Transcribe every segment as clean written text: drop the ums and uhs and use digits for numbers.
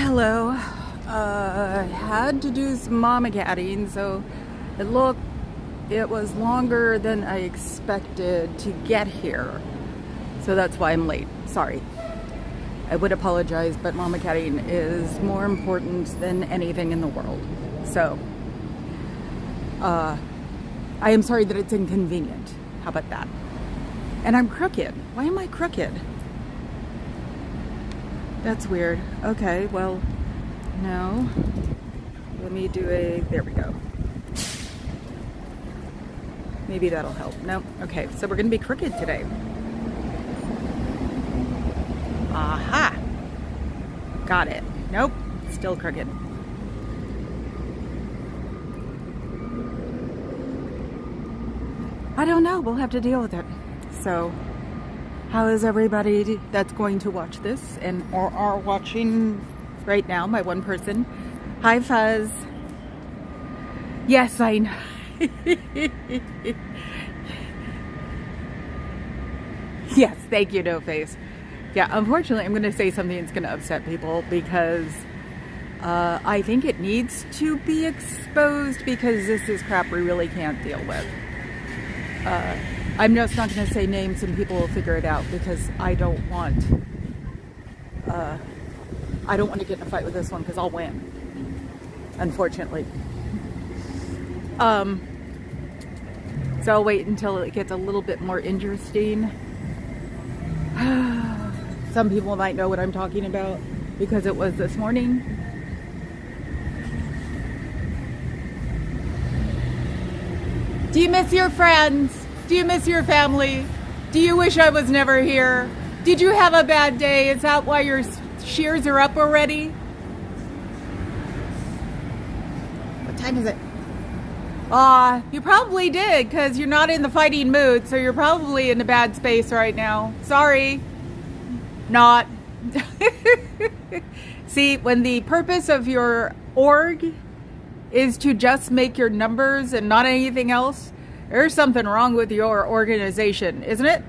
Hello. I had to do some mama catting, so it was longer than I expected to get here. So that's why I'm late. Sorry. I would apologize, but mama catting is more important than anything in the world. So, I am sorry that it's inconvenient. How about that? And I'm crooked. Why am I crooked? That's weird. Okay, well, no. Let me do there we go. Maybe that'll help. No, okay, so we're gonna be crooked today. Aha! Got it. Nope, still crooked. I don't know, we'll have to deal with it. So, how is everybody that's going to watch this and or are watching right now? My one person. Hi, Fuzz. Yes, I know. Yes, thank you, No Face. Yeah, unfortunately, I'm going to say something that's going to upset people because I think it needs to be exposed because this is crap we really can't deal with. I'm just not going to say names and people will figure it out because I don't want to get in a fight with this one because I'll win, unfortunately. So I'll wait until it gets a little bit more interesting. Some people might know what I'm talking about because it was this morning. Do you miss your friends? Do you miss your family? Do you wish I was never here? Did you have a bad day? Is that why your shears are up already? What time is it? You probably did because you're not in the fighting mood, so you're probably in a bad space right now. Sorry. Not. See, when the purpose of your org is to just make your numbers and not anything else, there's something wrong with your organization, isn't it?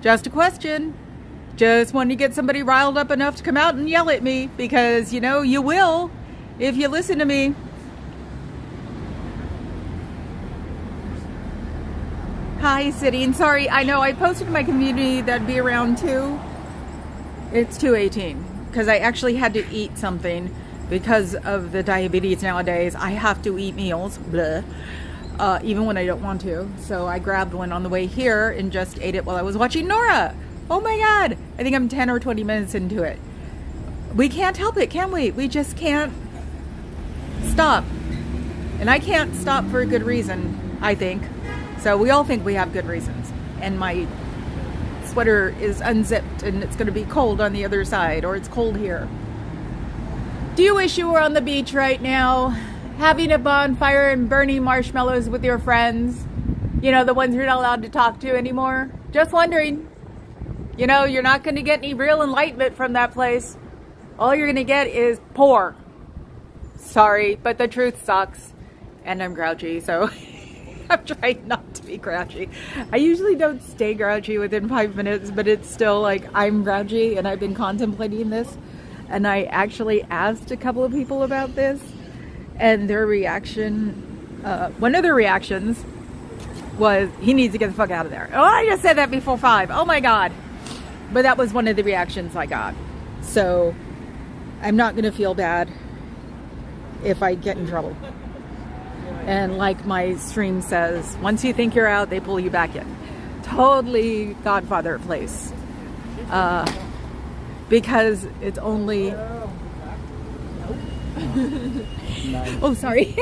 Just a question. Just want to get somebody riled up enough to come out and yell at me because, you know, you will if you listen to me. Hi, sitting. Sorry, I know I posted in my community that'd be around 2. It's 2:18 because I actually had to eat something because of the diabetes nowadays. I have to eat meals, bleh, even when I don't want to. So I grabbed one on the way here and just ate it while I was watching Nora. Oh my God. I think I'm 10 or 20 minutes into it. We can't help it, can we? We just can't stop. And I can't stop for a good reason, I think. So we all think we have good reasons. And my sweater is unzipped and it's going to be cold on the other side, or it's cold here. Do you wish you were on the beach right now, having a bonfire and burning marshmallows with your friends? You know, the ones you're not allowed to talk to anymore? Just wondering. You know, you're not going to get any real enlightenment from that place. All you're going to get is poor. Sorry, but the truth sucks. And I'm grouchy, so I'm trying not to be grouchy. I usually don't stay grouchy within 5 minutes, but it's still like I'm grouchy and I've been contemplating this. And I actually asked a couple of people about this and their reaction, one of their reactions was, he needs to get the fuck out of there. Oh, I just said that before 5. Oh my God. But that was one of the reactions I got. So I'm not going to feel bad if I get in trouble. And like my stream says, once you think you're out, they pull you back in. Totally Godfather place. Because it's only... Oh, sorry.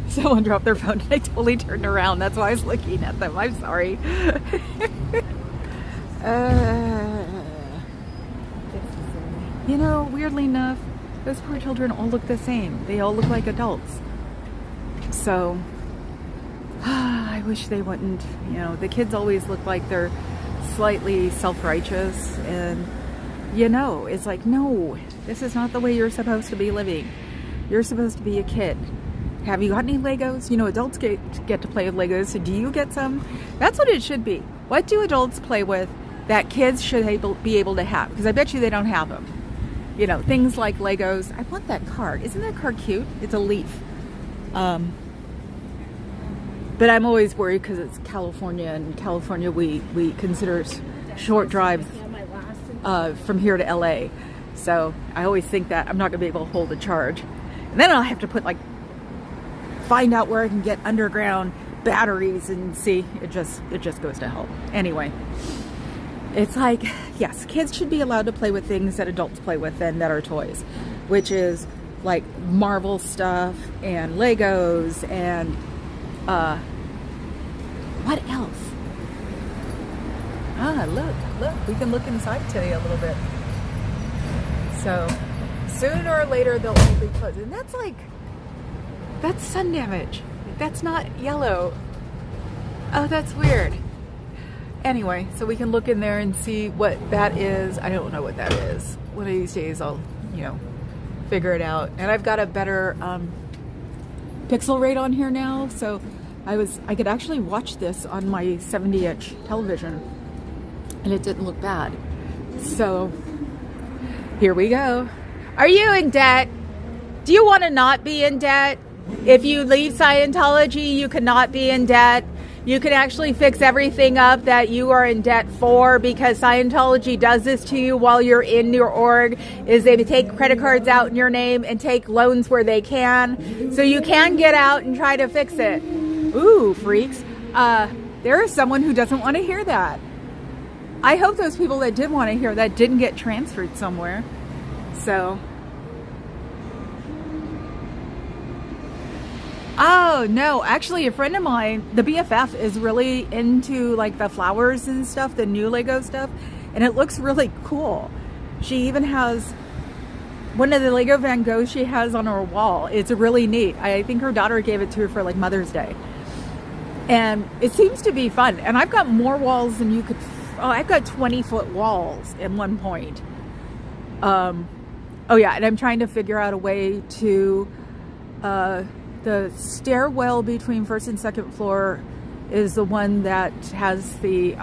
Someone dropped their phone and I totally turned around. That's why I was looking at them. I'm sorry. You know, weirdly enough, those poor children all look the same. They all look like adults. So, I wish they wouldn't. You know, the kids always look like they're slightly self-righteous. And, you know, it's like, no, this is not the way you're supposed to be living. You're supposed to be a kid. Have you got any Legos? You know, adults get to play with Legos. So do you get some? That's what it should be. What do adults play with that kids should be able to have, because I bet you they don't have them. You know, things like Legos. I want that card. Isn't that card cute? It's a leaf. But I'm always worried because it's California, and California we consider short drives from here to LA. So I always think that I'm not going to be able to hold a charge. And then I'll have to find out where I can get underground batteries and see. It just goes to hell. Anyway, it's like, yes, kids should be allowed to play with things that adults play with and that are toys, which is like Marvel stuff and Legos and what else? Look, we can look inside today a little bit. So sooner or later they'll all be closed. And that's sun damage. That's not yellow. Oh, that's weird. Anyway, so we can look in there and see what that is. I don't know what that is. One of these days I'll, figure it out. And I've got a better pixel rate on here now, so I could actually watch this on my 70-inch television, and it didn't look bad. So here we go. Are you in debt? Do you want to not be in debt? If you leave Scientology, you cannot be in debt. You can actually fix everything up that you are in debt for, because Scientology does this to you while you're in your org, is they take credit cards out in your name and take loans where they can. So you can get out and try to fix it. Ooh, freaks. There is someone who doesn't want to hear that. I hope those people that did want to hear that didn't get transferred somewhere. So... Oh, no, actually a friend of mine, the BFF, is really into like the flowers and stuff, the new Lego stuff, and it looks really cool. She even has one of the Lego Van Goghs she has on her wall. It's really neat. I think her daughter gave it to her for like Mother's Day. And it seems to be fun. And I've got more walls than you could, I've got 20-foot walls at one point. Oh yeah, and I'm trying to figure out a way to, the stairwell between first and second floor is the one that has the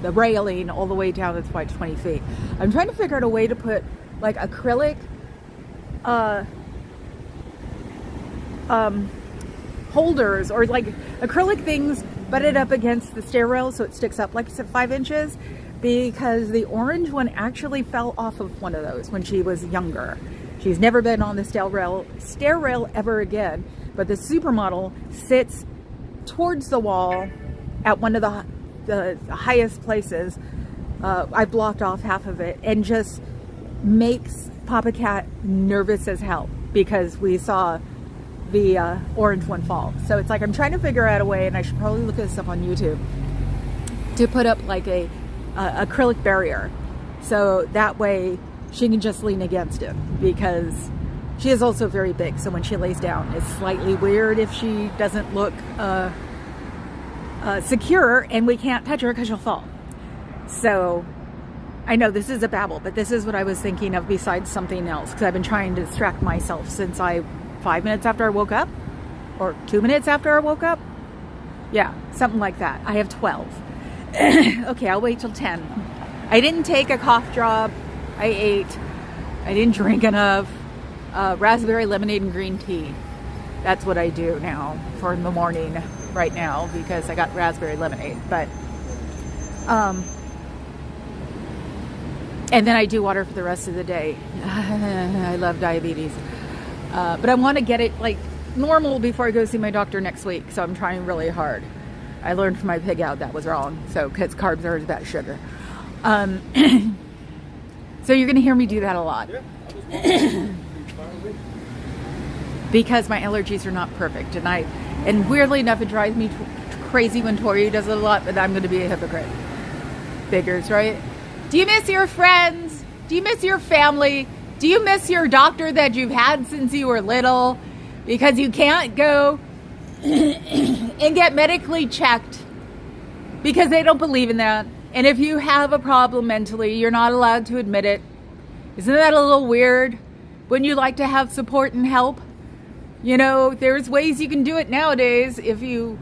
railing all the way down. That's why 20 feet. I'm trying to figure out a way to put like acrylic holders, or like acrylic things butted up against the stairrail so it sticks up like 5 inches, because the orange one actually fell off of one of those when she was younger. She's never been on the stairrail ever again, but the supermodel sits towards the wall at one of the highest places. I blocked off half of it, and just makes Papa Cat nervous as hell because we saw the orange one fall. So it's like I'm trying to figure out a way, and I should probably look this up on YouTube, to put up like a acrylic barrier, so that way she can just lean against it, because she is also very big. So when she lays down, it's slightly weird if she doesn't look secure, and we can't touch her because she'll fall. So I know this is a babble, but this is what I was thinking of besides something else, because I've been trying to distract myself since 5 minutes after I woke up, or 2 minutes after I woke up. Yeah, something like that. I have 12. Okay, I'll wait till 10. I didn't take a cough drop. I ate. I didn't drink enough. Raspberry lemonade and green tea. That's what I do now for the morning right now, because I got raspberry lemonade. But and then I do water for the rest of the day. I love diabetes. But I want to get it like normal before I go see my doctor next week. So I'm trying really hard. I learned from my pig out that was wrong. So, because carbs are as bad as sugar. So you're going to hear me do that a lot. Because my allergies are not perfect. And weirdly enough, it drives me crazy when Tori does it a lot, but I'm going to be a hypocrite. Figures, right? Do you miss your friends? Do you miss your family? Do you miss your doctor that you've had since you were little? Because you can't go and get medically checked because they don't believe in that. And if you have a problem mentally, you're not allowed to admit it. Isn't that a little weird? Wouldn't you like to have support and help? You know, there's ways you can do it nowadays if you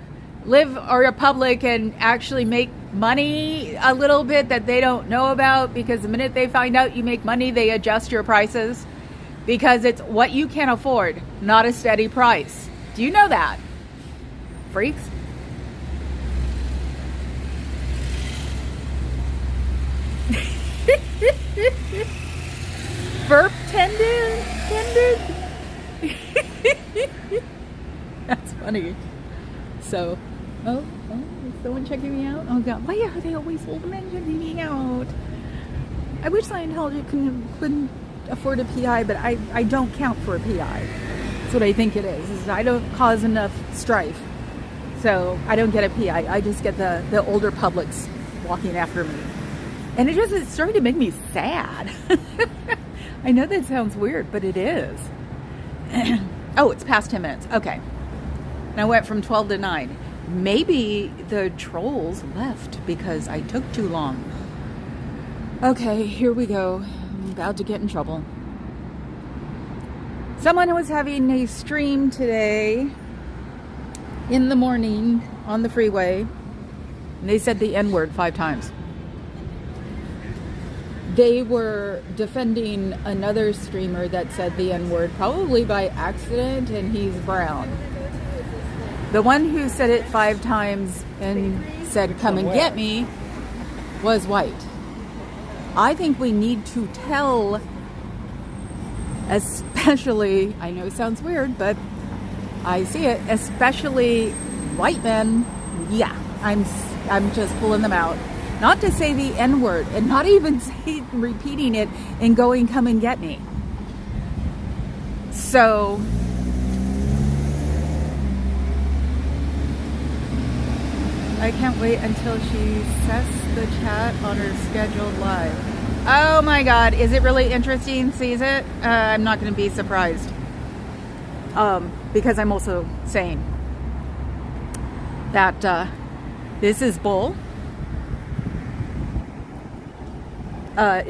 live or are public and actually make money a little bit that they don't know about, because the minute they find out you make money, they adjust your prices, because it's what you can afford, not a steady price. Do you know that, freaks? Burp tendon. That's funny. So, oh, is someone checking me out? Oh God, why are they always holding and checking me out? I wish Scientology couldn't afford a PI, but I don't count for a PI. That's what I think it is I don't cause enough strife. So I don't get a PI. I just get the older publics walking after me. And it's starting to make me sad. I know that sounds weird, but it is. Oh, it's past 10 minutes. Okay. And I went from 12 to 9. Maybe the trolls left because I took too long. Okay, here we go. I'm about to get in trouble. Someone was having a stream today in the morning on the freeway, and they said the N-word 5 times. They were defending another streamer that said the N-word, probably by accident, and he's brown. The one who said it 5 times and said, "Come and get me," was white. I think we need to tell, especially, I know it sounds weird, but I see it, especially white men. Yeah, I'm just pulling them out. Not to say the N-word, and not even repeating it and going, "Come and get me." So, I can't wait until she sets the chat on her scheduled live. Oh my God, is it really interesting? Sees it? I'm not going to be surprised. Because I'm also saying that this is bull.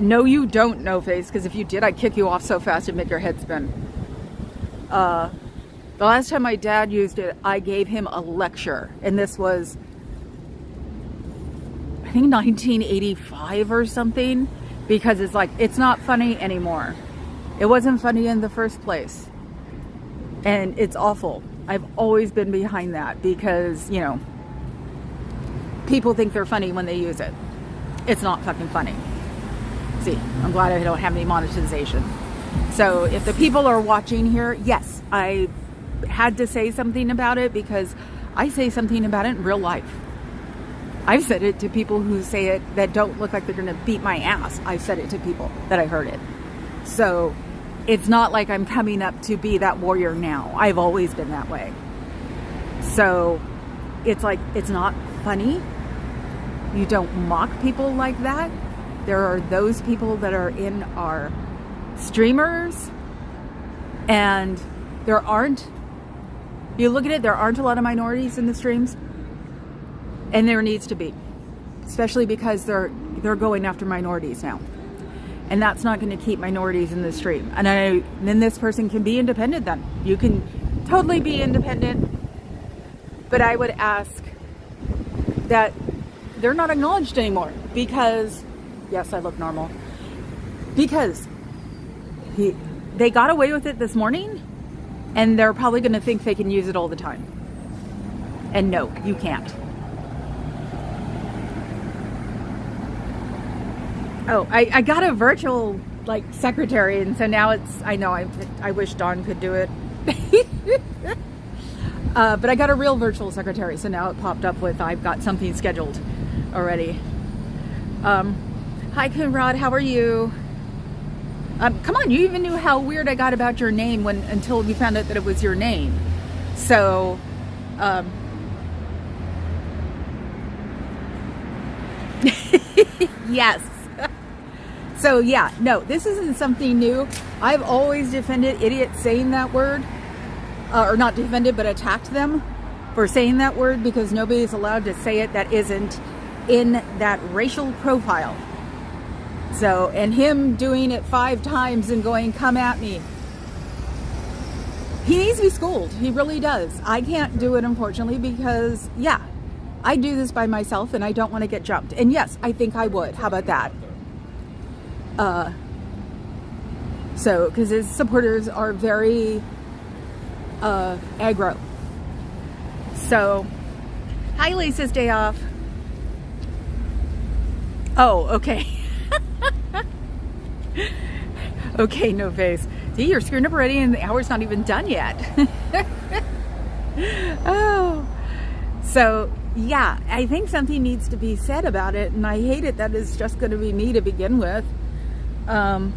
No, you don't, No Face, because if you did, I'd kick you off so fast it'd make your head spin. The last time my dad used it, I gave him a lecture, and this was, I think, 1985 or something, because it's like, it's not funny anymore. It wasn't funny in the first place, and it's awful. I've always been behind that, because, you know, people think they're funny when they use it. It's not fucking funny. See, I'm glad I don't have any monetization. So if the people are watching here, yes, I had to say something about it, because I say something about it in real life. I've said it to people who say it that don't look like they're gonna beat my ass. I've said it to people that I heard it. So it's not like I'm coming up to be that warrior now. I've always been that way. So it's like, it's not funny. You don't mock people like that. There are those people that are in our streamers, and there aren't, you look at it, there aren't a lot of minorities in the streams, and there needs to be, especially because they're going after minorities now, and that's not going to keep minorities in the stream. And then this person can be independent. Then you can totally be independent, but I would ask that they're not acknowledged anymore, because yes, I look normal, because they got away with it this morning, and they're probably going to think they can use it all the time. And no, you can't. Oh, I got a virtual like secretary, and so now it's, I know, I wish Dawn could do it. But I got a real virtual secretary, so now it popped up with, I've got something scheduled already. Hi Conrad, how are you? Come on, you even knew how weird I got about your name until you found out that it was your name. So, yes. So yeah, no, this isn't something new. I've always defended idiots saying that word, or not defended, but attacked them for saying that word, because nobody's allowed to say it that isn't in that racial profile. So, and him doing it 5 times and going, "Come at me." He needs to be schooled. He really does. I can't do it, unfortunately, because yeah, I do this by myself and I don't want to get jumped. And yes, I think I would. How about that? So, because his supporters are very aggro. So, hi, Lisa's day off. Oh, okay. Okay, no face. See, you're screwing up already and the hour's not even done yet. Oh. So, yeah, I think something needs to be said about it, and I hate it that it's just going to be me to begin with. And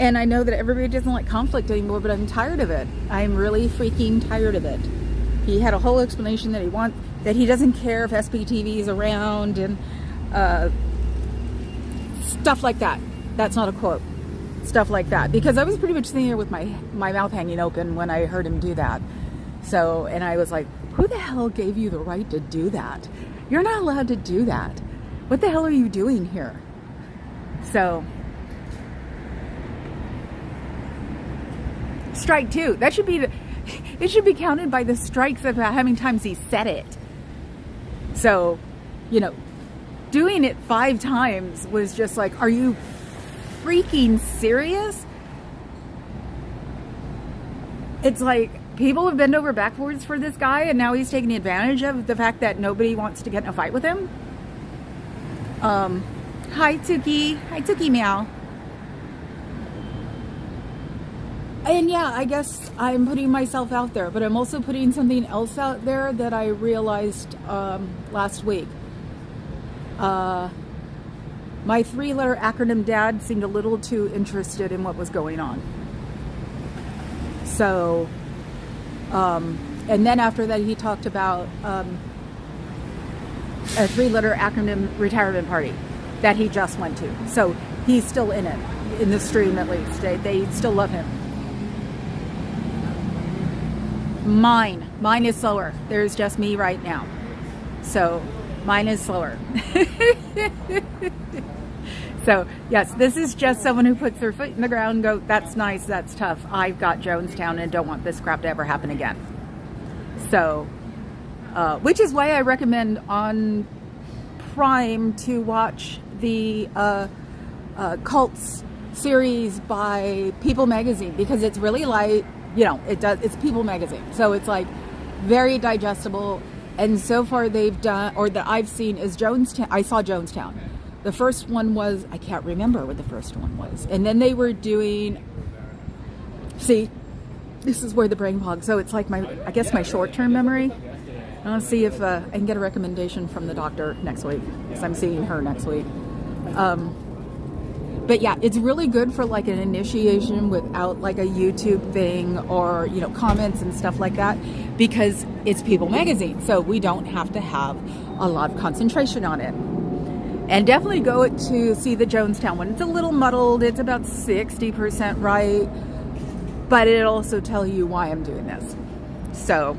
I know that everybody doesn't like conflict anymore, but I'm tired of it. I'm really freaking tired of it. He had a whole explanation that he doesn't care if SPTV is around and stuff like that. That's not a quote. Stuff like that. Because I was pretty much sitting there with my mouth hanging open when I heard him do that. So, and I was like, who the hell gave you the right to do that? You're not allowed to do that. What the hell are you doing here? So, strike two. That should be it should be counted by the strikes of how many times he said it. So, you know, doing it 5 times was just like, are you freaking serious? It's like people have bent over backwards for this guy, and now he's taking advantage of the fact that nobody wants to get in a fight with him. Hi, Tuki. Hi, Tuki Meow. And yeah, I guess I'm putting myself out there, but I'm also putting something else out there that I realized last week. My 3-letter acronym dad seemed a little too interested in what was going on. So, and then after that, he talked about a 3-letter acronym retirement party that he just went to. So he's still in it, in the stream at least. They still love him. Mine is slower. There's just me right now. So mine is slower. So yes, this is just someone who puts their foot in the ground and go, that's nice, that's tough. I've got Jonestown and don't want this crap to ever happen again. So, which is why I recommend on Prime to watch the Cults series by People Magazine, because it's really light. You know, it's People Magazine. So it's like very digestible. And so far they've done, or that I've seen, is Jonestown. I saw Jonestown. The first one was, I can't remember what the first one was. And then they were doing, see, this is where the brain fog. So it's like I guess my short-term memory. I'll see if I can get a recommendation from the doctor next week, because I'm seeing her next week. But yeah, it's really good for like an initiation without like a YouTube thing or, you know, comments and stuff like that, because it's People Magazine. So we don't have to have a lot of concentration on it. And definitely go to see the Jonestown one. It's a little muddled. It's about 60% right. But it'll also tell you why I'm doing this. So,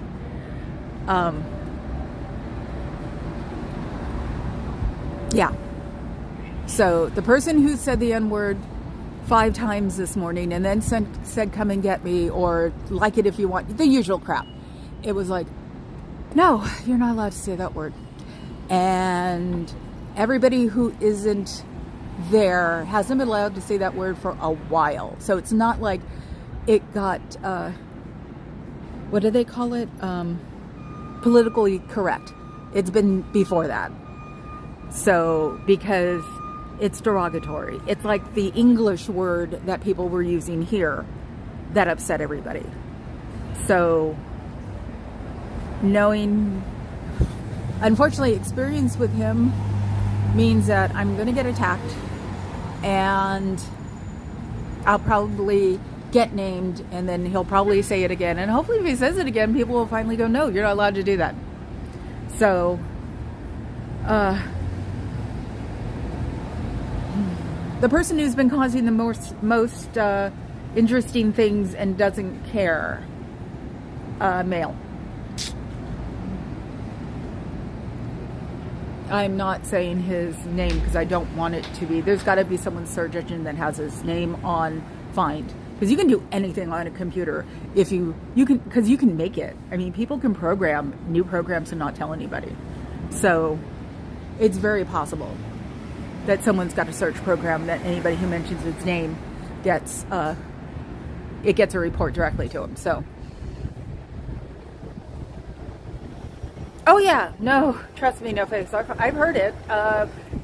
yeah. So the person who said the N-word 5 times this morning and then said come and get me, or like it if you want, the usual crap. It was like, no, you're not allowed to say that word. And everybody who isn't there hasn't been allowed to say that word for a while. So it's not like it got, what do they call it? Politically correct. It's been before that. So, because it's derogatory. It's like the English word that people were using here that upset everybody. So, knowing, unfortunately, experience with him means that I'm going to get attacked, and I'll probably get named, and then he'll probably say it again. And hopefully if he says it again, people will finally go, no, you're not allowed to do that. So, the person who's been causing the most interesting things and doesn't care, male. I'm not saying his name because I don't want it to be. There's got to be someone's search engine that has his name on find, because you can do anything on a computer if you can, because you can make it. I mean, people can program new programs and not tell anybody. So it's very possible that someone's got a search program that anybody who mentions its name gets a report directly to them. So, oh yeah, no, trust me, no face. I've heard it,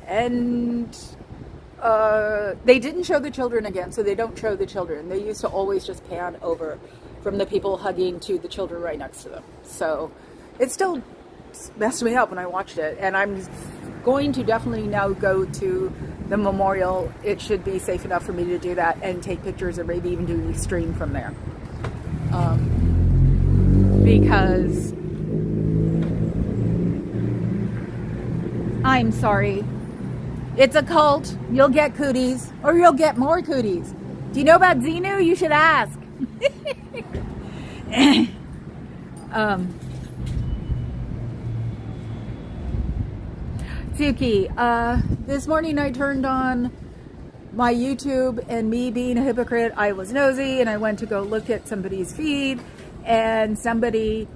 and they didn't show the children again, so they don't show the children. They used to always just pan over from the people hugging to the children right next to them. So it still messed me up when I watched it, and I'm going to definitely now go to the memorial. It should be safe enough for me to do that and take pictures, or maybe even do the stream from there, because I'm sorry, it's a cult. You'll get cooties, or you'll get more cooties. Do you know about Xenu? You should ask. Tsuki, this morning I turned on my YouTube, and me being a hypocrite, I was nosy and I went to go look at somebody's feed, and somebody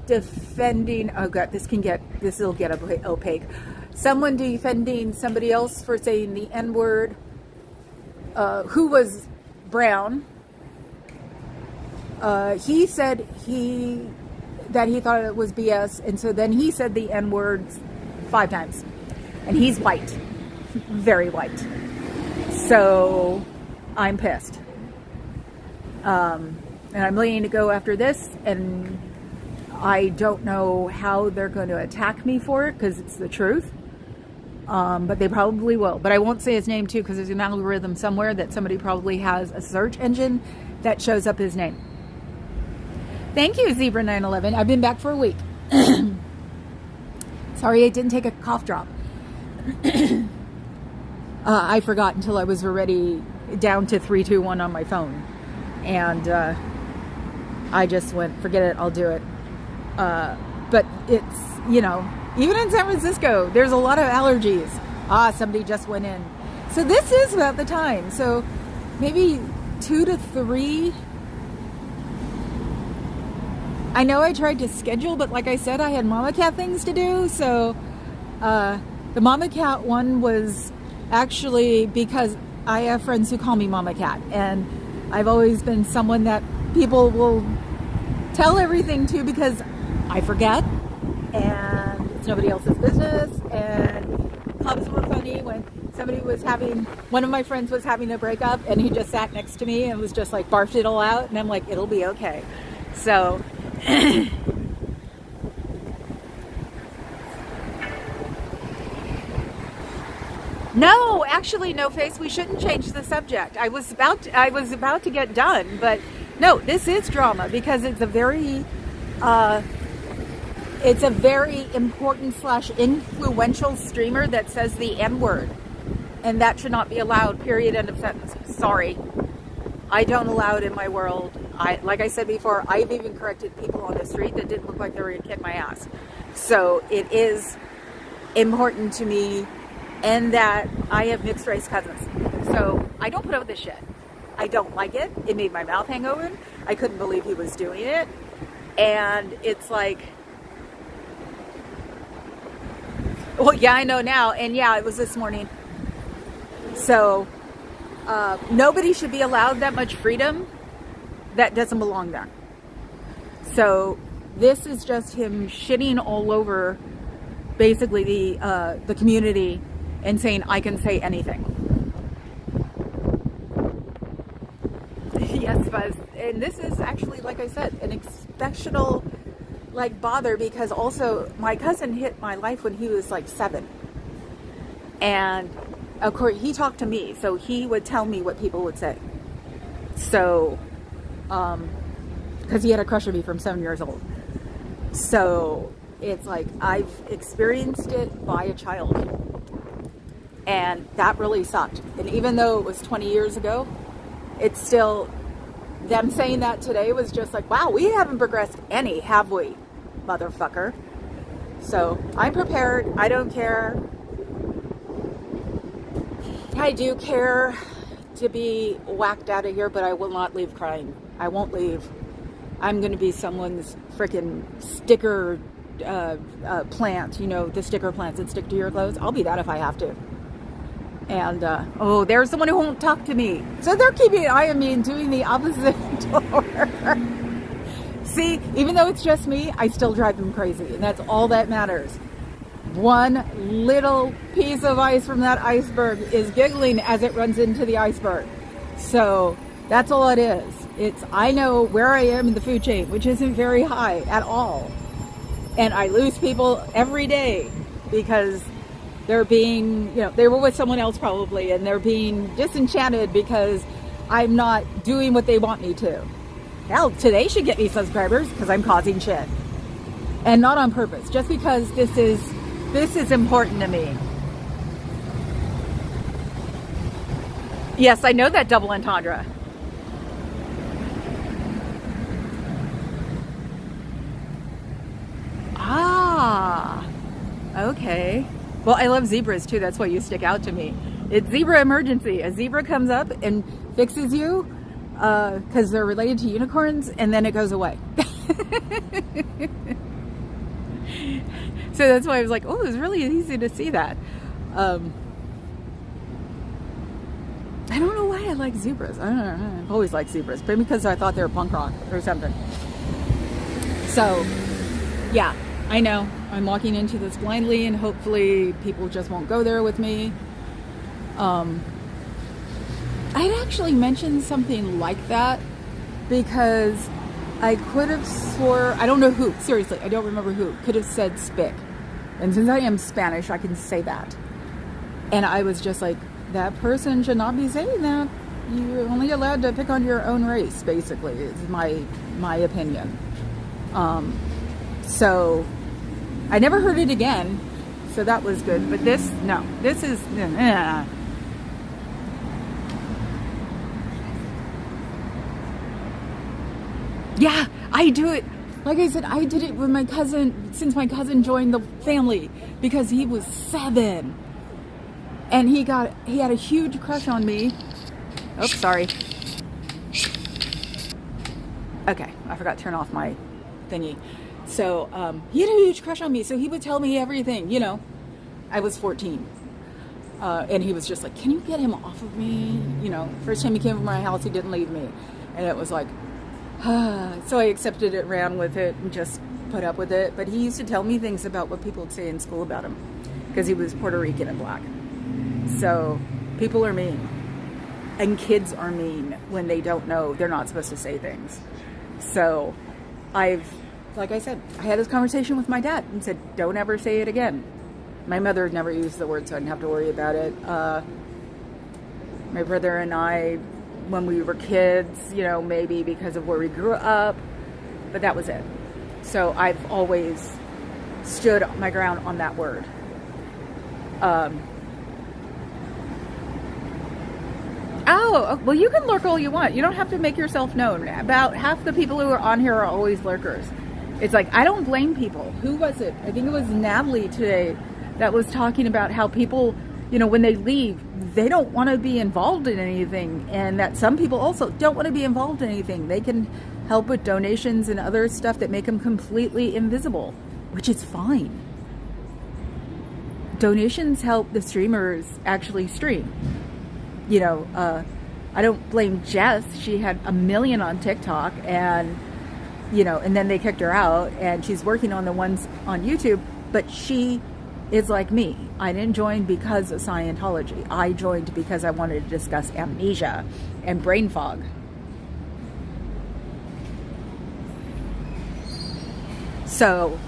defending, oh god, this will get opaque. Someone defending somebody else for saying the N-word, who was brown. He said that he thought it was BS, and so then he said the N-words 5 times. And he's white, very white. So I'm pissed. And I'm planning to go after this, and I don't know how they're going to attack me for it, because it's the truth. But they probably will. But I won't say his name too, because there's an algorithm somewhere that somebody probably has a search engine that shows up his name. Thank you, Zebra911. I've been back for a week. Sorry, I didn't take a cough drop. I forgot until I was already down to 321 on my phone, and I just went, forget it, I'll do it. But it's, you know, even in San Francisco, there's a lot of allergies. Somebody just went in. So this is about the time. So maybe 2 to 3. I know I tried to schedule, but like I said, I had Mama Cat things to do. So the Mama Cat one was actually because I have friends who call me Mama Cat, and I've always been someone that people will tell everything to because I forget, and it's nobody else's business. And clubs were funny when one of my friends was having a breakup, and he just sat next to me and was just like barfed it all out, and I'm like, it'll be okay. So no, actually, no face. We shouldn't change the subject. I was about to get done, but no, this is drama because it's a very important / influential streamer that says the N-word, and that should not be allowed. Period. End of sentence. Sorry, I don't allow it in my world. Like I said before, I've even corrected people on the street that didn't look like they were gonna kick my ass. So it is important to me. And that I have mixed race cousins. So I don't put up with this shit. I don't like it. It made my mouth hang open. I couldn't believe he was doing it. And it's like, well, yeah, I know now. And yeah, it was this morning. So nobody should be allowed that much freedom that doesn't belong there. So this is just him shitting all over basically the community and saying I can say anything. Yes, Buzz. And this is actually, like I said, an exceptional bother, because also my cousin hit my life when he was like 7. And of course he talked to me, so he would tell me what people would say. So, because he had a crush on me from 7 years old. So it's like I've experienced it by a child. And that really sucked. And even though it was 20 years ago, it's still, them saying that today was just like, wow, we haven't progressed any, have we, motherfucker? So I'm prepared. I don't care. I do care to be whacked out of here, but I will not leave crying. I won't leave. I'm going to be someone's freaking sticker plant, you know, the sticker plants that stick to your clothes. I'll be that if I have to. And, oh, there's someone who won't talk to me. So they're keeping an eye on me and doing the opposite door. See, even though it's just me, I still drive them crazy. And that's all that matters. One little piece of ice from that iceberg is giggling as it runs into the iceberg. So that's all it is. I know where I am in the food chain, which isn't very high at all. And I lose people every day because they're being, you know, they were with someone else probably, and they're being disenchanted because I'm not doing what they want me to. Hell, today should get me subscribers because I'm causing shit. And not on purpose, just because this is important to me. Yes, I know that double entendre. Ah, okay. Well, I love zebras too. That's why you stick out to me. It's zebra emergency. A zebra comes up and fixes you because they're related to unicorns, and then it goes away. So that's why I was like, oh, it's really easy to see that. I don't know why I like zebras. I don't know. I've always liked zebras, but because I thought they were punk rock or something. So, yeah, I know. I'm walking into this blindly, and hopefully people just won't go there with me. I'd actually mentioned something like that because I could have swore, I don't know who, seriously, I don't remember who, could have said spick. And since I am Spanish, I can say that. And I was just like, that person should not be saying that. You're only allowed to pick on your own race, basically, is my opinion. So I never heard it again, so that was good. But this, no, this is, yeah, I do it. Like I said, I did it with my cousin, since my cousin joined the family, because he was 7. And he had a huge crush on me. Oops, sorry. Okay, I forgot to turn off my thingy. So, he had a huge crush on me, so he would tell me everything, you know. I was 14. And he was just like, can you get him off of me? You know, first time he came to my house, he didn't leave me. And it was like, so I accepted it, ran with it, and just put up with it. But he used to tell me things about what people would say in school about him, because he was Puerto Rican and black. So people are mean, and kids are mean when they don't know they're not supposed to say things. So like I said, I had this conversation with my dad and said, don't ever say it again. My mother had never used the word, so I didn't have to worry about it. My brother and I, when we were kids, you know, maybe because of where we grew up, but that was it. So I've always stood my ground on that word. Oh, well, you can lurk all you want. You don't have to make yourself known. About half the people who are on here are always lurkers. It's like, I don't blame people. Who was it? I think it was Natalie today that was talking about how people, you know, when they leave, they don't want to be involved in anything. And that some people also don't want to be involved in anything. They can help with donations and other stuff that make them completely invisible, which is fine. Donations help the streamers actually stream. You know, I don't blame Jess. She had 1 million on TikTok, and, you know, and then they kicked her out, and she's working on the ones on YouTube, but she is like me. I didn't join because of Scientology. I joined because I wanted to discuss amnesia and brain fog. So,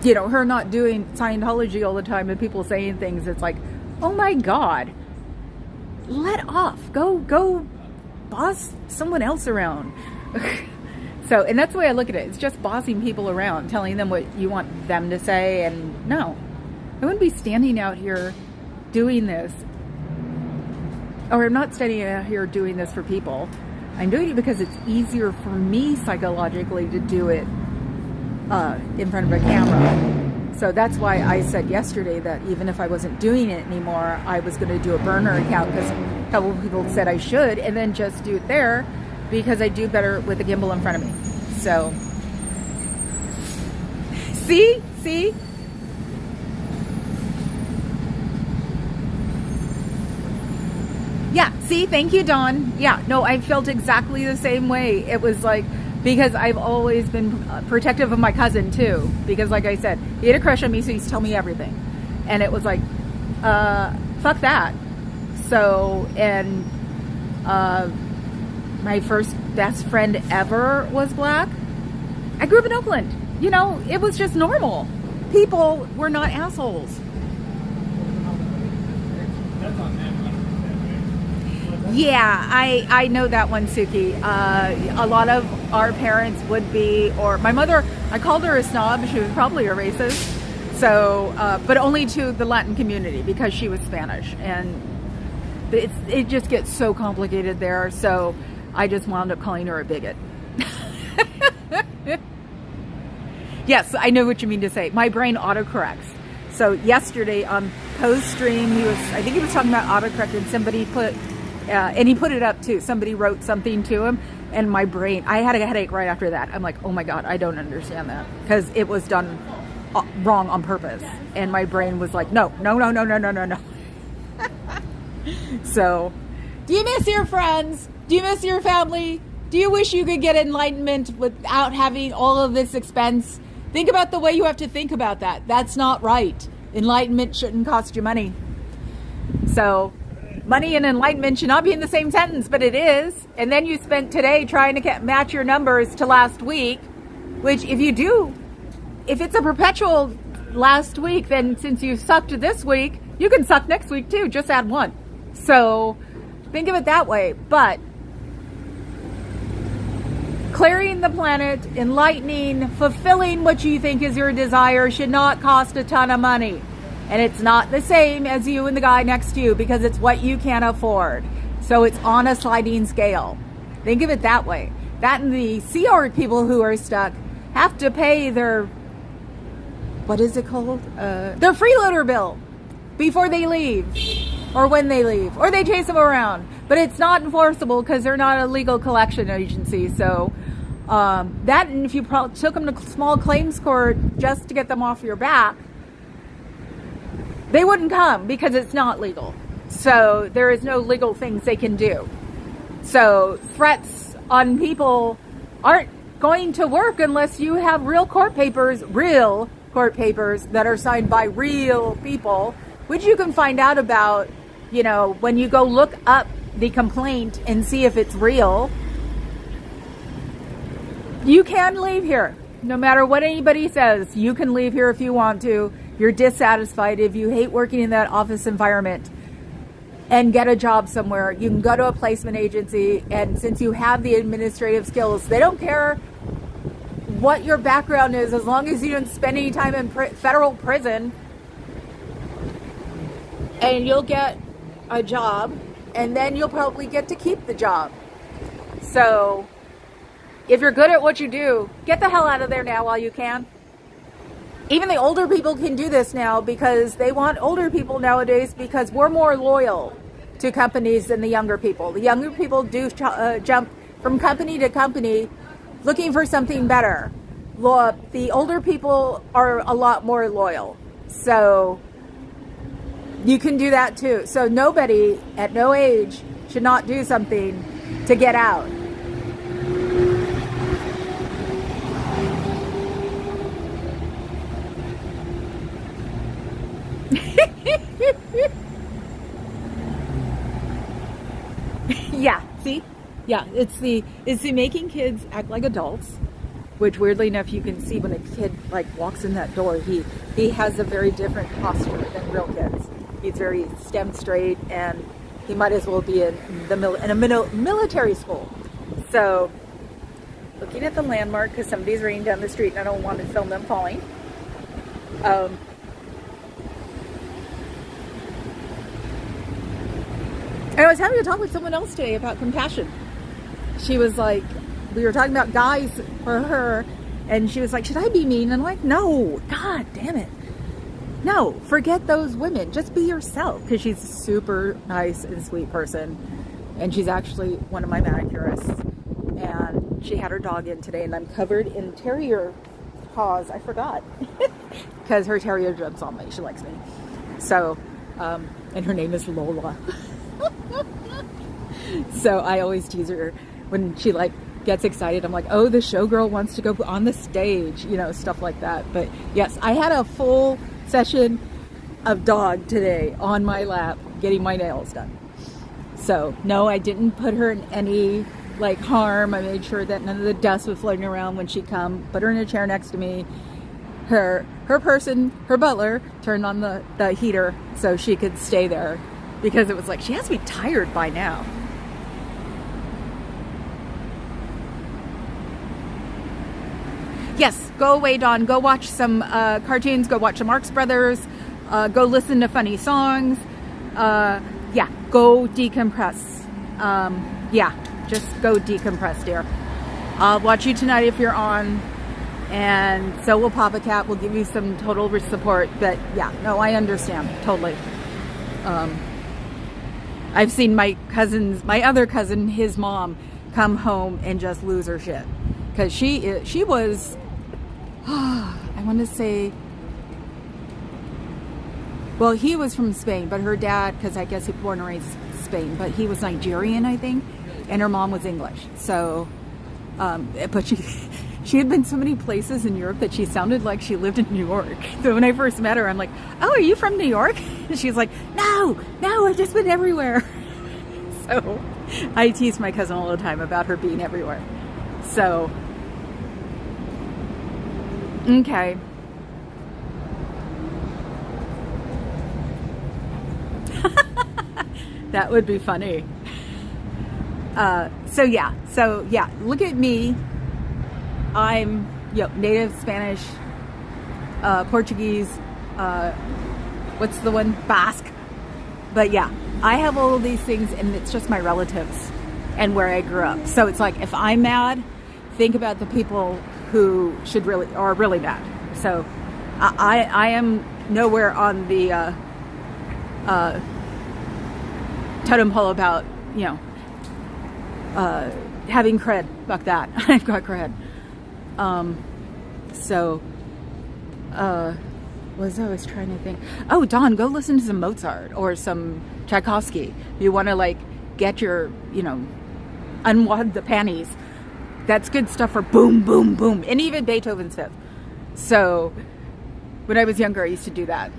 you know, her not doing Scientology all the time and people saying things, it's like, oh my God, let off. Go boss someone else around. So, and that's the way I look at it. It's just bossing people around, telling them what you want them to say. And no, I wouldn't be standing out here doing this. Or I'm not standing out here doing this for people. I'm doing it because it's easier for me psychologically to do it in front of a camera. So that's why I said yesterday that even if I wasn't doing it anymore, I was going to do a burner account, because a couple of people said I should, and then just do it there because I do better with a gimbal in front of me. So See? See? Yeah, see? Thank you, Dawn. Yeah, no, I felt exactly the same way. It was like, because I've always been protective of my cousin too. Because like I said, he had a crush on me, so he used to tell me everything. And it was like, fuck that. So, and my first best friend ever was black. I grew up in Oakland. You know, it was just normal. People were not assholes. Yeah, I know that one, Suki. A lot of our parents would be, or my mother, I called her a snob. She was probably a racist. So, but only to the Latin community because she was Spanish. And it just gets so complicated there. So I just wound up calling her a bigot. Yes, I know what you mean to say. My brain autocorrects. So yesterday on post stream, I think he was talking about autocorrect, and somebody put, and he put it up too. Somebody wrote something to him, and my brain, I had a headache right after that. I'm like, oh my God, I don't understand that, because it was done wrong on purpose. And my brain was like, no. So, do you miss your friends? Do you miss your family? Do you wish you could get enlightenment without having all of this expense? Think about the way you have to think about that. That's not right. Enlightenment shouldn't cost you money. So, money and enlightenment should not be in the same sentence, but it is. And then you spent today trying to match your numbers to last week, which if you do, if it's a perpetual last week, then since you sucked this week, you can suck next week too. Just add one. So, think of it that way. But clearing the planet, enlightening, fulfilling what you think is your desire should not cost a ton of money. And it's not the same as you and the guy next to you, because it's what you can afford. So it's on a sliding scale. Think of it that way. That and the Sea Org people who are stuck have to pay their, what is it called? Their freeloader bill before they leave, or when they leave, or they chase them around. But it's not enforceable because they're not a legal collection agency. So that, and if you took them to small claims court just to get them off your back, they wouldn't come because it's not legal. So there is no legal things they can do. So threats on people aren't going to work unless you have real court papers that are signed by real people, which you can find out about, you know, when you go look up the complaint and see if it's real. You can leave here. No matter what anybody says, you can leave here if you want to. You're dissatisfied, if you hate working in that office environment, and get a job somewhere. You can go to a placement agency, and since you have the administrative skills, they don't care what your background is, as long as you don't spend any time in federal prison, and you'll get a job, and then you'll probably get to keep the job. So if you're good at what you do, get the hell out of there now while you can. Even the older people can do this now, because they want older people nowadays, because we're more loyal to companies than the younger people. The younger people do jump from company to company looking for something better. The older people are a lot more loyal. So you can do that too. So nobody at no age should not do something to get out. Yeah, see? Yeah, it's the making kids act like adults, which weirdly enough you can see when a kid like walks in that door, he has a very different posture than real kids. He's very stem straight, and he might as well be in a military school. So, looking at the landmark, because somebody's running down the street and I don't want to film them falling. I was having a talk with someone else today about compassion. She was like, we were talking about guys for her, and she was like, should I be mean? And I'm like, no, God damn it. No, forget those women. Just be yourself, because she's a super nice and sweet person. And she's actually one of my manicurists. And she had her dog in today, and I'm covered in terrier paws. I forgot. Because her terrier jumps on me. She likes me. So, and her name is Lola. So I always tease her when she like gets excited. I'm like, oh, the showgirl wants to go on the stage, you know, stuff like that. But yes, I had a full session of dog today on my lap getting my nails done. So no, I didn't put her in any like harm. I made sure that none of the dust was floating around when she come. Put her in a chair next to me. Her butler turned on the heater so she could stay there, because it was like she has to be tired by now. Yes, go away, Dawn. Go watch some cartoons. Go watch the Marx Brothers. Go listen to funny songs. Yeah, go decompress. Yeah, just go decompress, dear. I'll watch you tonight if you're on. And so will Papa Cat. We'll give you some total support. But yeah, no, I understand. Totally. I've seen my other cousin, his mom, come home and just lose her shit. Because she was, I want to say, well, he was from Spain, but her dad, because I guess he was born and raised in Spain, but he was Nigerian, I think, and her mom was English. So, but she had been so many places in Europe that she sounded like she lived in New York. So when I first met her, I'm like, oh, are you from New York? And she's like, no, I've just been everywhere. So I tease my cousin all the time about her being everywhere. So, okay. That would be funny. So yeah, look at me. I'm native Spanish, Portuguese, what's the one? Basque. But yeah, I have all of these things, and it's just my relatives and where I grew up. So it's like, if I'm mad, think about the people who are really mad. So I am nowhere on the totem pole about, having cred. Fuck that. I've got cred. I was trying to think. Oh, Dawn, go listen to some Mozart or some Tchaikovsky. You want to get your, unwad the panties. That's good stuff for boom, boom, boom. And even Beethoven's Fifth. So when I was younger, I used to do that.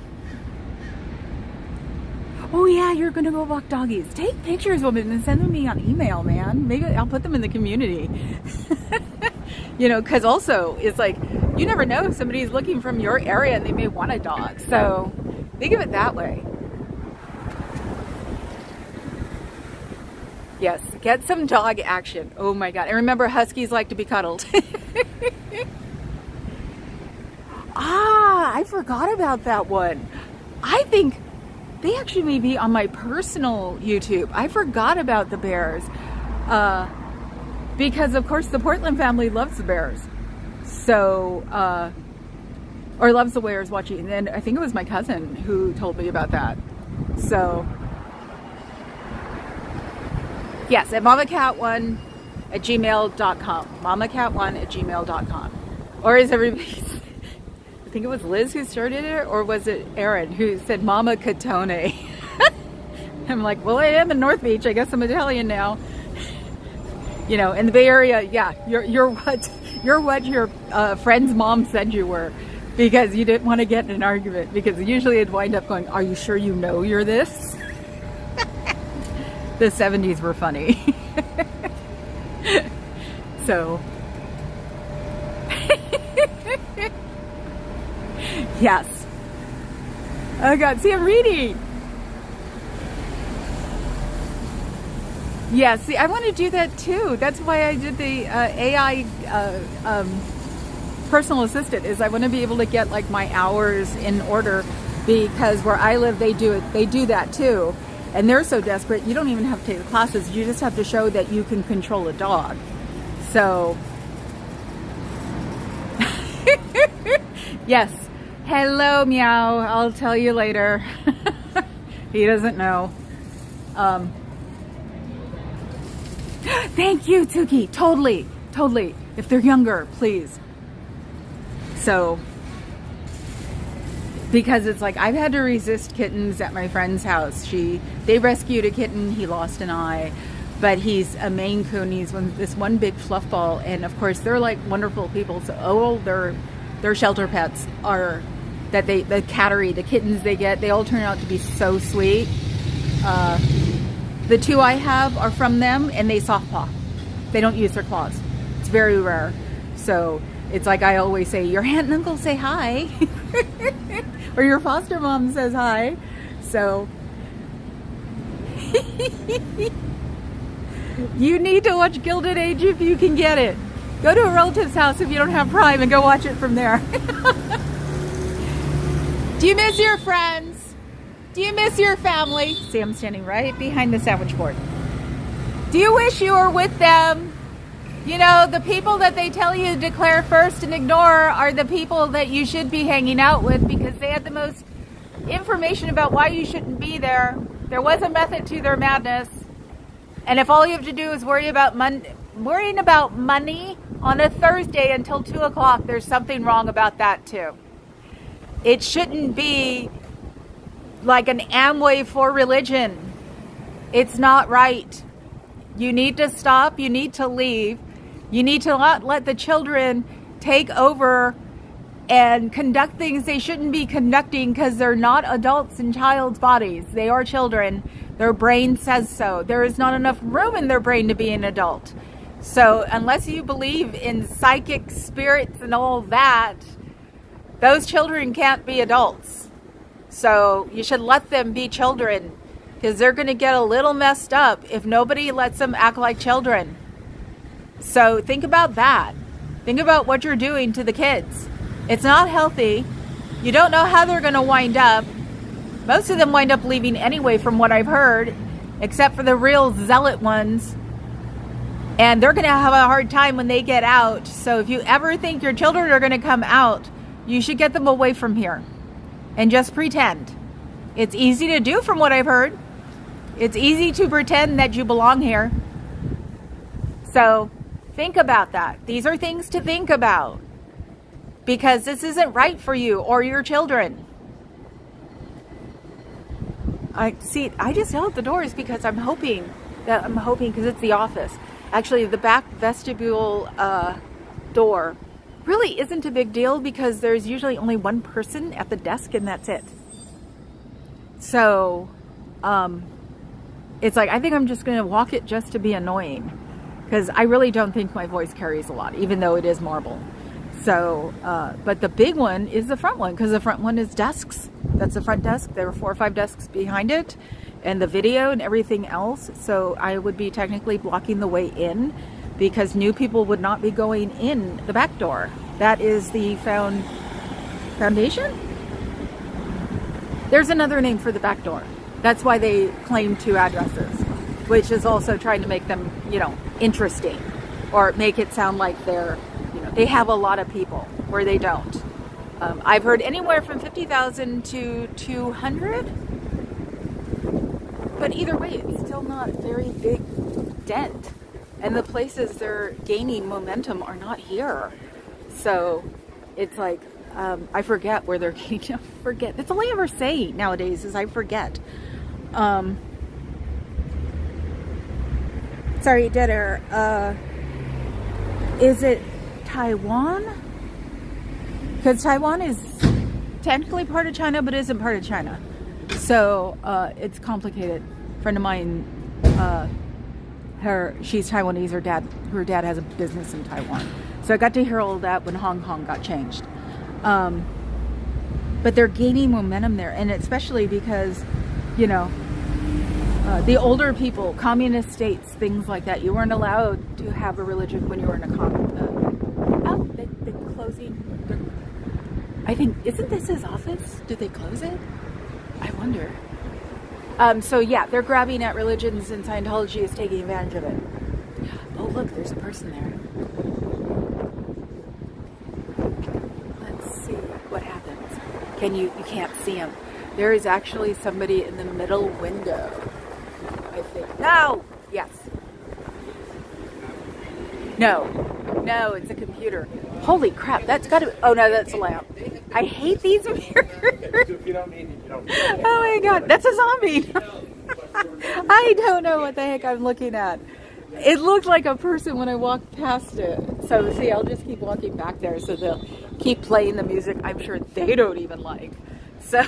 Oh yeah, you're gonna go walk doggies. Take pictures of them and send them to me on email, man. Maybe I'll put them in the community. Because also it's like, you never know if somebody's looking from your area and they may want a dog. So think of it that way. Yes, get some dog action. Oh my God. And remember, huskies like to be cuddled. I forgot about that one. I think they actually may be on my personal YouTube. I forgot about the bears. Because of course the Portland family loves the bears. So, or loves the bears watching. And I think it was my cousin who told me about that. So, yes, at mamacat1@gmail.com. mamacat1@gmail.com. Or is everybody, I think it was Liz who started it, or was it Aaron who said Mama Catone? I'm like, well, I am in North Beach. I guess I'm Italian now. In the Bay Area, yeah, you're what your friend's mom said you were, because you didn't want to get in an argument, because usually it'd wind up going, are you sure you're this? The 70s were funny. So, yes. Oh God, see, I'm reading. Yeah, see, I want to do that too. That's why I did the AI personal assistant, is I want to be able to get my hours in order, because where I live, they do that too. And they're so desperate, you don't even have to take the classes. You just have to show that you can control a dog. So, yes. Hello, Meow. I'll tell you later. He doesn't know. Thank you, Tuki. Totally. If they're younger, please. So, because it's like, I've had to resist kittens at my friend's house. They rescued a kitten, he lost an eye, but he's a Maine Coon. He's this one big fluff ball, and of course they're like wonderful people. So their shelter pets are that the cattery, the kittens they get, they all turn out to be so sweet. The 2 I have are from them, and they soft paw. They don't use their claws. It's very rare. So it's like I always say, your aunt and uncle say hi. Or your foster mom says hi. So you need to watch Gilded Age if you can get it. Go to a relative's house if you don't have Prime and go watch it from there. Do you miss your friends? Do you miss your family? See, I'm standing right behind the sandwich board. Do you wish you were with them? You know, the people that they tell you to declare first and ignore are the people that you should be hanging out with, because they had the most information about why you shouldn't be there. There was a method to their madness. And if all you have to do is worrying about money on a Thursday until 2 o'clock, there's something wrong about that too. It shouldn't be like an Amway for religion. It's not right. You need to stop. You need to leave. You need to not let the children take over and conduct things they shouldn't be conducting, because they're not adults in child's bodies. They are children. Their brain says so. There is not enough room in their brain to be an adult. So unless you believe in psychic spirits and all that, those children can't be adults. So you should let them be children, because they're going to get a little messed up if nobody lets them act like children. So think about that. Think about what you're doing to the kids. It's not healthy. You don't know how they're going to wind up. Most of them wind up leaving anyway, from what I've heard, except for the real zealot ones. And they're going to have a hard time when they get out. So if you ever think your children are going to come out, you should get them away from here and just pretend. It's easy to do, from what I've heard. It's easy to pretend that you belong here. So think about that. These are things to think about, because this isn't right for you or your children. I just held the doors because I'm hoping, because it's the office. Actually, the back vestibule door really isn't a big deal, because there's usually only one person at the desk, and that's it. So, it's like, I think I'm just going to walk it just to be annoying, because I really don't think my voice carries a lot, even though it is marble. So, but the big one is the front one, because the front one is desks. That's the front desk. There were 4 or 5 desks behind it, and the video and everything else. So I would be technically blocking the way in, because new people would not be going in the back door. That is the foundation? There's another name for the back door. That's why they claim 2 addresses, which is also trying to make them, interesting, or make it sound like they have a lot of people where they don't. I've heard anywhere from 50,000 to 200, but either way, it's still not a very big dent. And the places they're gaining momentum are not here. So it's like, I forget where they're gaining. Forget. That's all I ever say nowadays is I forget. Sorry, dead air. Is it Taiwan? Because Taiwan is technically part of China, but isn't part of China. So it's complicated. A friend of mine, she's Taiwanese. Her dad has a business in Taiwan. So I got to hear all that when Hong Kong got changed. But they're gaining momentum there, and especially because, the older people, communist states, things like that, you weren't allowed to have a religion when you were in a they're closing. I think, isn't this his office? Did they close it? I wonder. So yeah, they're grabbing at religions, and Scientology is taking advantage of it. Oh look, there's a person there. Let's see what happens. You can't see him. There is actually somebody in the middle window, I think. No! Yes. No, it's a computer. Holy crap, that's got to, oh no, that's a lamp. I hate these mirrors. Oh my god, that's a zombie. I don't know what the heck I'm looking at. It looked like a person when I walked past it. So see, I'll just keep walking back there so they'll keep playing the music I'm sure they don't even like. So,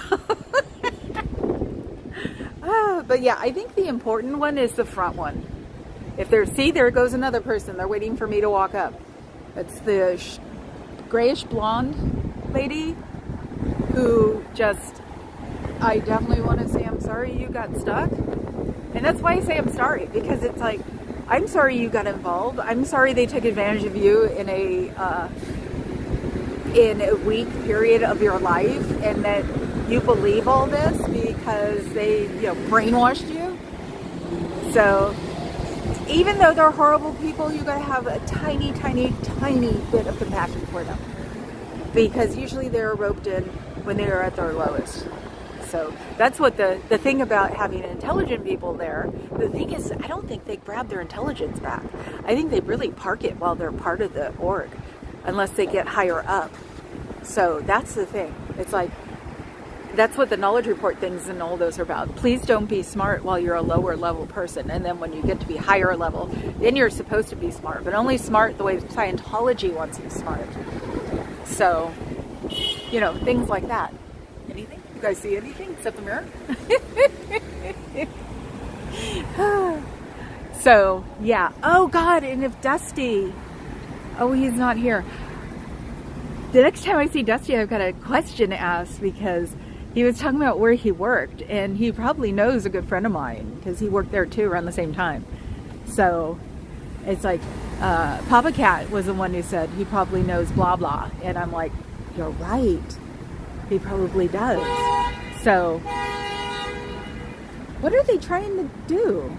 but yeah, I think the important one is the front one. If there's, see, there goes another person. They're waiting for me to walk up. It's the grayish blonde lady who just, I definitely want to say I'm sorry you got stuck. And that's why I say I'm sorry, because it's like, I'm sorry you got involved. I'm sorry they took advantage of you in a weak period of your life, and that you believe all this because they, you know, brainwashed you. So even though they're horrible people, you gotta have a tiny, tiny, tiny bit of compassion for them, because usually they're roped in when they are at their lowest. So that's what the thing about having intelligent people there, the thing is, I don't think they grab their intelligence back. I think they really park it while they're part of the org, unless they get higher up. So that's the thing. It's like, that's what the knowledge report things and all those are about. Please don't be smart while you're a lower level person. And then when you get to be higher level, then you're supposed to be smart, but only smart the way Scientology wants you smart. So, you know, things like that. Anything? You guys see anything except the mirror? So, yeah. Oh God, and if Dusty, oh, he's not here. The next time I see Dusty, I've got a question to ask, because he was talking about where he worked, and he probably knows a good friend of mine because he worked there too around the same time. So it's like, Papa Cat was the one who said he probably knows blah blah, and I'm like, you're right, he probably does. So what are they trying to do?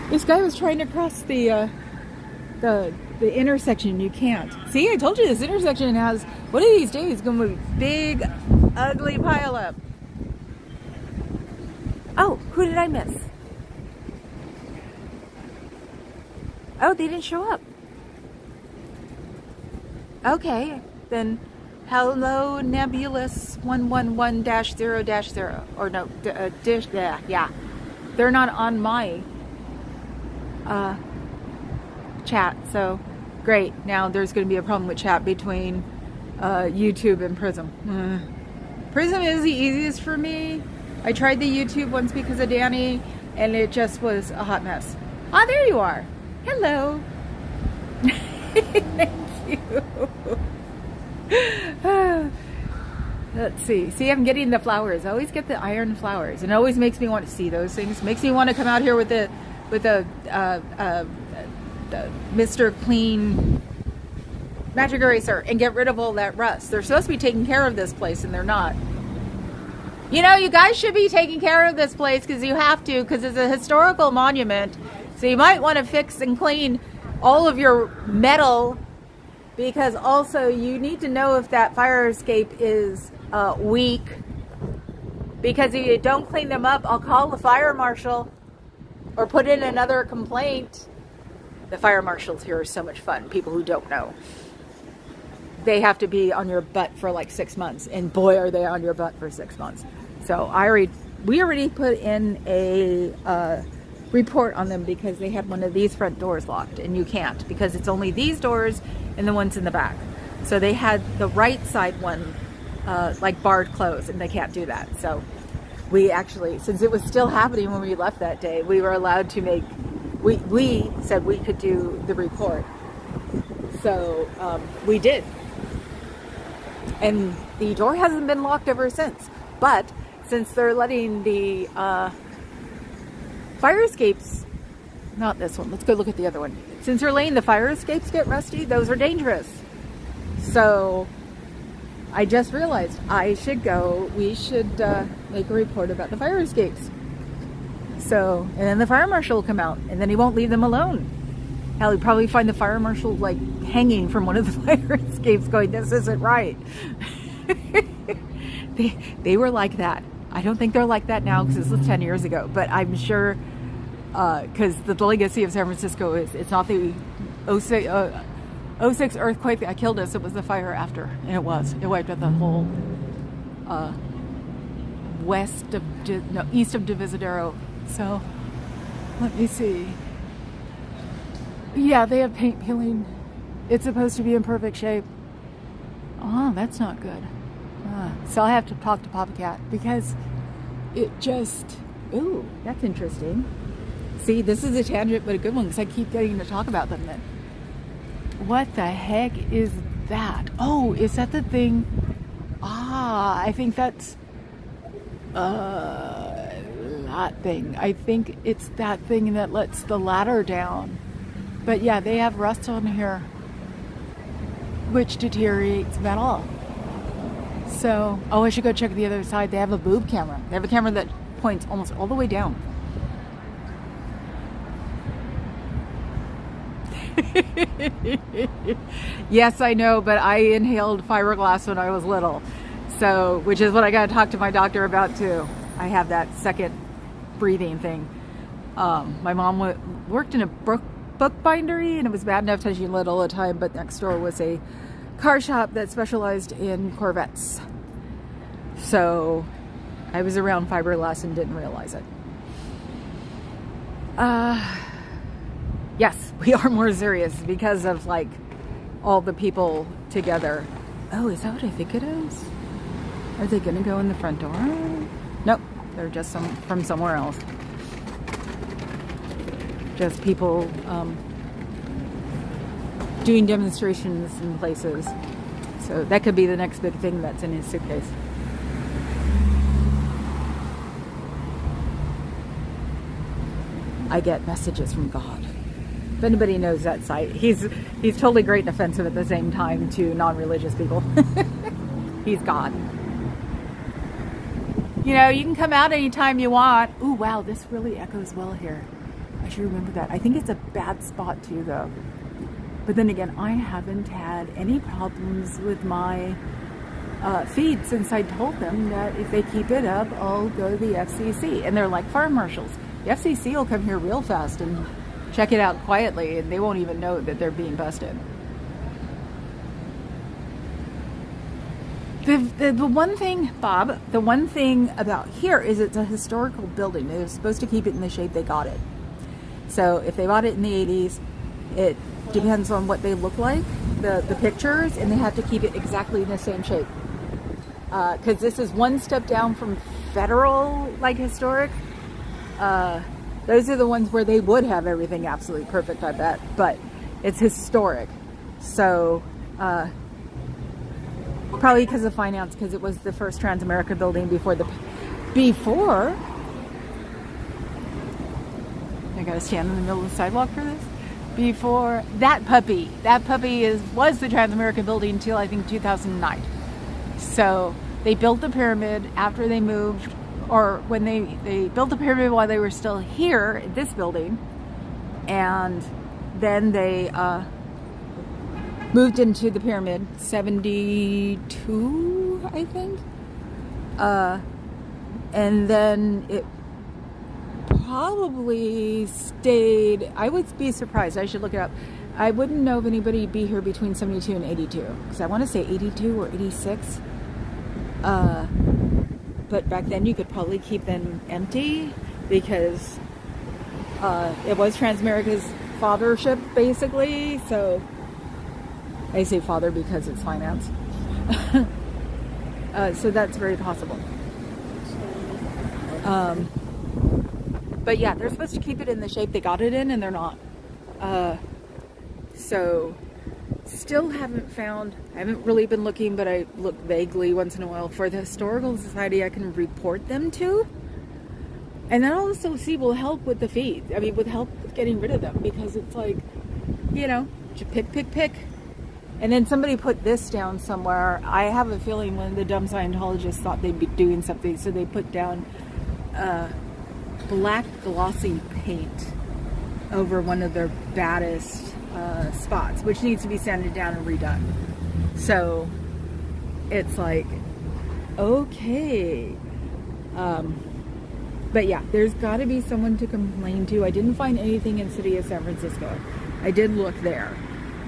This guy was trying to cross the intersection. You can't. See, I told you this intersection has, one of these days, going to be big, ugly pile up. Oh, who did I miss? Oh, they didn't show up. Okay, then hello, Nebulous 111-0-0. Or no, yeah. They're not on my chat, so great. Now there's going to be a problem with chat between YouTube and Prism. Prism is the easiest for me. I tried the YouTube once because of Danny, and it just was a hot mess. Ah, there you are. Hello. Thank you. Let's see. See, I'm getting the flowers. I always get the iron flowers, and it always makes me want to see those things. Makes me want to come out here with the Mr. Clean magic eraser and get rid of all that rust. They're supposed to be taking care of this place, and they're not. You know, you guys should be taking care of this place because you have to, because it's a historical monument. So you might want to fix and clean all of your metal, because also you need to know if that fire escape is weak, because if you don't clean them up, I'll call the fire marshal or put in another complaint. The fire marshals here are so much fun. People who don't know, they have to be on your butt for like 6 months, and boy are they on your butt for 6 months. So we already put in a report on them because they had one of these front doors locked, and you can't, because it's only these doors and the ones in the back. So they had the right side one like barred closed, and they can't do that. So we actually, since it was still happening when we left that day, we were allowed to make, we said we could do the report. So we did. And the door hasn't been locked ever since. But since they're letting the fire escapes, not this one, let's go look at the other one. Since they're letting the fire escapes get rusty, those are dangerous. So I just realized we should make a report about the fire escapes. So, and then the fire marshal will come out, and then he won't leave them alone. Hell, he'll probably find the fire marshal like hanging from one of the fire escapes going, this isn't right. They were like that. I don't think they're like that now because this was 10 years ago, but I'm sure because the legacy of San Francisco is, it's not the 06, '06 earthquake that killed us, it was the fire after. And it wiped out the whole east of Divisadero. So, let me see. Yeah, they have paint peeling. It's supposed to be in perfect shape. Oh, that's not good. So I'll have to talk to Papa Cat because it just... Ooh, that's interesting. See, this is a tangent, but a good one because I keep getting to talk about them then. What the heck is that? Oh, is that the thing? I think that's that thing. I think it's that thing that lets the ladder down. But yeah, they have rust on here, which deteriorates metal. So, I should go check the other side. They have a boob camera. They have a camera that points almost all the way down. Yes, I know, but I inhaled fiberglass when I was little. So, which is what I got to talk to my doctor about too. I have that second breathing thing. My mom worked in a bookbindery, and it was bad enough touching lid all the time, but next door was a car shop that specialized in Corvettes. So I was around fiberglass and didn't realize it. Yes, we are more serious because of like all the people together. Oh, is that what I think it is? Are they gonna go in the front door? Nope, they're just from somewhere else. Just people doing demonstrations in places. So that could be the next big thing that's in his suitcase. I get messages from God. If anybody knows that site, he's totally great and offensive at the same time to non-religious people. He's God. You know, you can come out anytime you want. Ooh, wow, this really echoes well here. I should remember that. I think it's a bad spot too, though. But then again, I haven't had any problems with my feed since I told them that if they keep it up, I'll go to the FCC. And they're like fire marshals. The FCC will come here real fast and check it out quietly, and they won't even know that they're being busted. The one thing, Bob, the one thing about here is it's a historical building. They're supposed to keep it in the shape they got it. So if they bought it in the 80s, it depends on what they look like, the pictures, and they have to keep it exactly in the same shape. Because this is one step down from federal, like historic. Those are the ones where they would have everything absolutely perfect, I bet. But it's historic. So, probably because of finance, because it was the first Transamerica building before I gotta stand in the middle of the sidewalk for this. Before that puppy was the Transamerica building until I think 2009. So they built the pyramid after they moved, or when they built the pyramid while they were still here at this building, and then they moved into the pyramid 72, I think, and then it probably stayed. I would be surprised. I should look it up. I wouldn't know if anybody would be here between 72 and 82, because I want to say 82 or 86. But back then you could probably keep them empty because it was Transamerica's fathership, basically. So I say father because it's finance. So that's very possible. But yeah, they're supposed to keep it in the shape they got it in, and they're not. So still haven't found, I haven't really been looking, but I look vaguely once in a while for the historical society I can report them to. And then I'll also see will help with the feed. I mean, with help with getting rid of them, because it's like, you know, pick. And then somebody put this down somewhere. I have a feeling when the dumb Scientologists thought they'd be doing something, so they put down black glossy paint over one of their baddest spots, which needs to be sanded down and redone. So it's like, okay. But yeah, there's got to be someone to complain to. I didn't find anything in city of San Francisco. I did look there,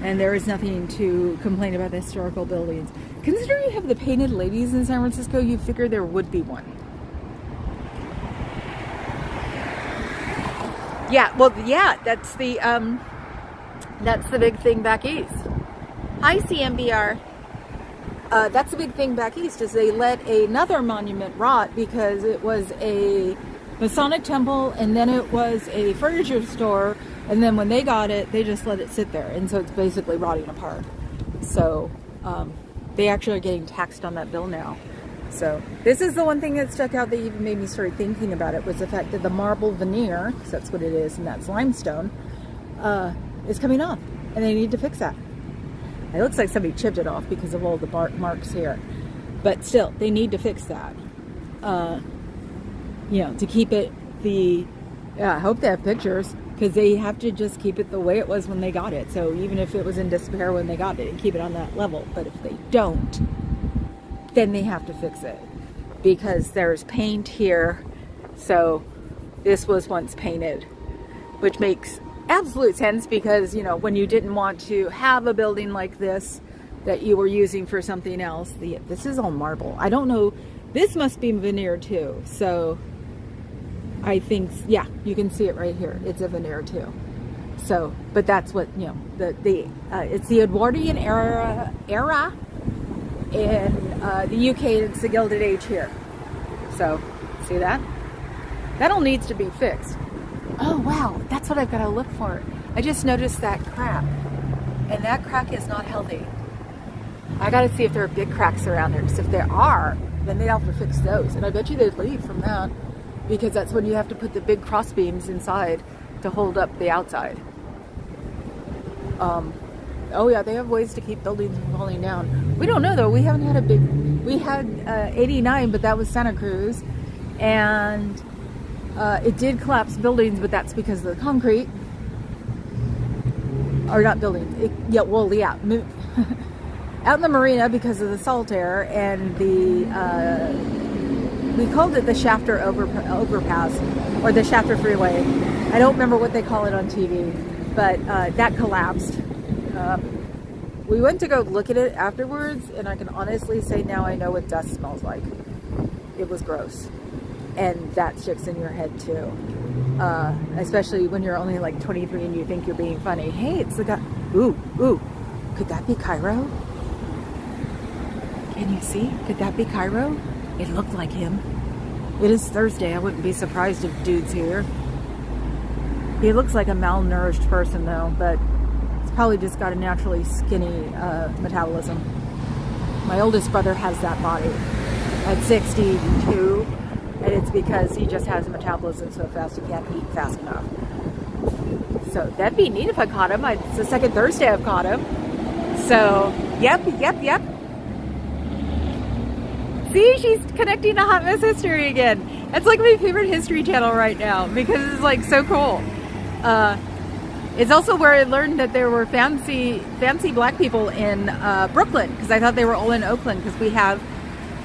and there is nothing to complain about the historical buildings. Considering you have the painted ladies in San Francisco, you figure there would be one. Yeah, well, yeah, that's the big thing back east. Hi, CMBR. That's the big thing back east, is they let another monument rot because it was a Masonic temple, and then it was a furniture store, and then when they got it, they just let it sit there, and so it's basically rotting apart. So they actually are getting taxed on that bill now. So this is the one thing that stuck out that even made me start thinking about it, was the fact that the marble veneer, because that's what it is, and that's limestone, is coming off, and they need to fix that. It looks like somebody chipped it off because of all the marks here, but still, they need to fix that. You know, to keep it I hope they have pictures, because they have to just keep it the way it was when they got it. So even if it was in disrepair when they got it, and keep it on that level. But if they don't, then they have to fix it, because there's paint here. So this was once painted, which makes absolute sense, because, you know, when you didn't want to have a building like this that you were using for something else, this is all marble. I don't know, this must be veneer too. So I think, yeah, you can see it right here. It's a veneer too. So, but that's what, you know, it's the Edwardian era in the UK. It's the Gilded Age here. So, see that? That all needs to be fixed. Oh wow, that's what I've got to look for. I just noticed that crack, and that crack is not healthy. I got to see if there are big cracks around there, because if there are, then they'd have to fix those, and I bet you they'd leave from that, because that's when you have to put the big cross beams inside to hold up the outside. Oh yeah, they have ways to keep buildings from falling down. We don't know though. We haven't had we had 89, but that was Santa Cruz, and it did collapse buildings, but that's because of the concrete. Or not buildings. Yeah, out in the marina because of the salt air, and we called it the Shafter overpass, or the Shafter freeway. I don't remember what they call it on TV, but that collapsed. We went to go look at it afterwards, and I can honestly say now I know what dust smells like. It was gross. And that sticks in your head too. Especially when you're only like 23 and you think you're being funny. Hey, it's the guy. Ooh, could that be Cairo? Can you see? Could that be Cairo? It looked like him. It is Thursday. I wouldn't be surprised if dude's here. He looks like a malnourished person though, but it's probably just got a naturally skinny metabolism. My oldest brother has that body at 62, and it's because he just has a metabolism so fast he can't eat fast enough. So that'd be neat if I caught him. It's the second Thursday I've caught him. So, yep. See, she's connecting to Hot Mess History again. It's like my favorite history channel right now, because it's like so cool. It's also where I learned that there were fancy black people in Brooklyn, because I thought they were all in Oakland, because we have,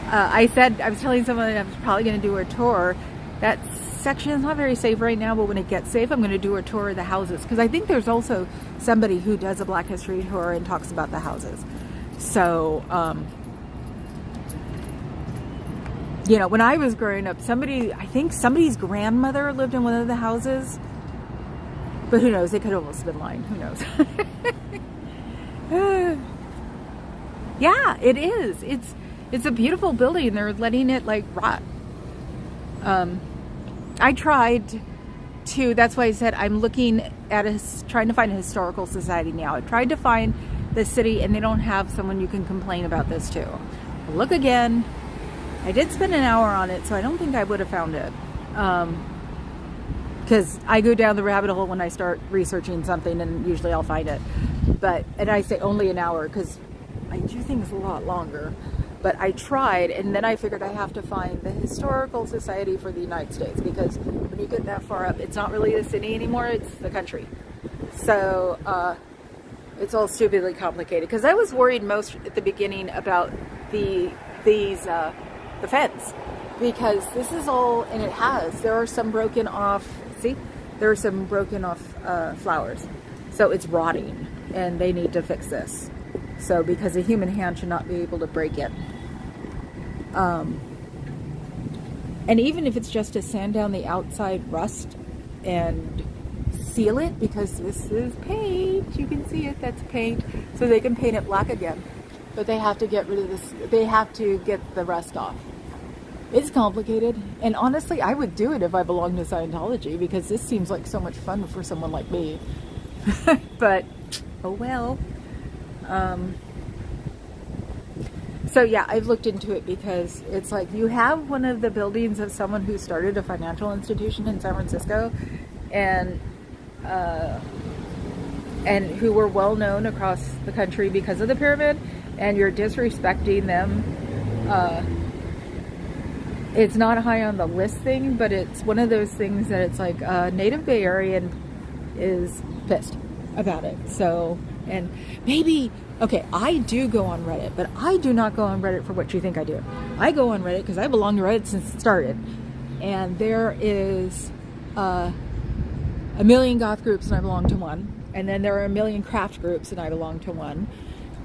I was telling someone that I was probably going to do a tour. That section is not very safe right now, but when it gets safe, I'm going to do a tour of the houses, because I think there's also somebody who does a Black History tour and talks about the houses. So, you know, when I was growing up, I think somebody's grandmother lived in one of the houses. But who knows? They could have almost been lying. Who knows? Yeah, it is. It's a beautiful building. They're letting it like rot. I tried to. That's why I said I'm looking at trying to find a historical society now. I tried to find the city, and they don't have someone you can complain about this to. Look again. I did spend an hour on it, so I don't think I would have found it. Because I go down the rabbit hole when I start researching something, and usually I'll find it. And I say only an hour, because I do things a lot longer. But I tried, and then I figured I have to find the Historical Society for the United States, because when you get that far up, it's not really the city anymore, it's the country. So it's all stupidly complicated. Because I was worried most at the beginning about the fence, because this is all, and there are some broken off, see? There are some broken off flowers. So it's rotting, and they need to fix this. So because a human hand should not be able to break it. And even if it's just to sand down the outside rust and seal it, because this is paint, you can see it, that's paint, so they can paint it black again. But they have to get rid of this, they have to get the rust off. It's complicated, and honestly, I would do it if I belonged to Scientology, because this seems like so much fun for someone like me. But, oh well. So yeah, I've looked into it, because it's like you have one of the buildings of someone who started a financial institution in San Francisco, and who were well known across the country because of the pyramid, and you're disrespecting them. It's not high on the list thing, but it's one of those things that it's like native Bay Area is pissed about it. So, and maybe, okay, I do go on Reddit, but I do not go on Reddit for what you think I do. I go on Reddit because I belong to Reddit since it started. And there is a million goth groups, and I belong to one. And then there are a million craft groups, and I belong to one.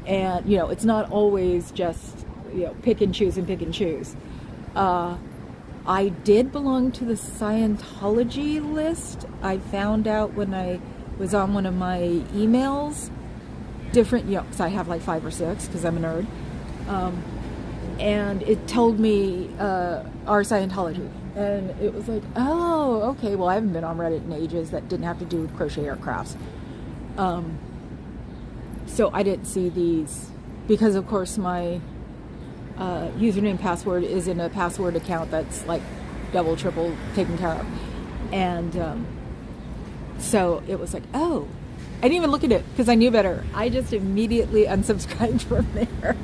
And, you know, it's not always just, you know, pick and choose and pick and choose. I did belong to the Scientology list. I found out when I was on one of my emails, different, you know, because I have like 5 or 6 because I'm a nerd. And it told me our Scientology. And it was like, oh, okay, well, I haven't been on Reddit in ages that didn't have to do with crochet or crafts. So I didn't see these because, of course, my username password is in a password account that's like double, triple taken care of. And so it was like, oh, I didn't even look at it because I knew better. I just immediately unsubscribed from there.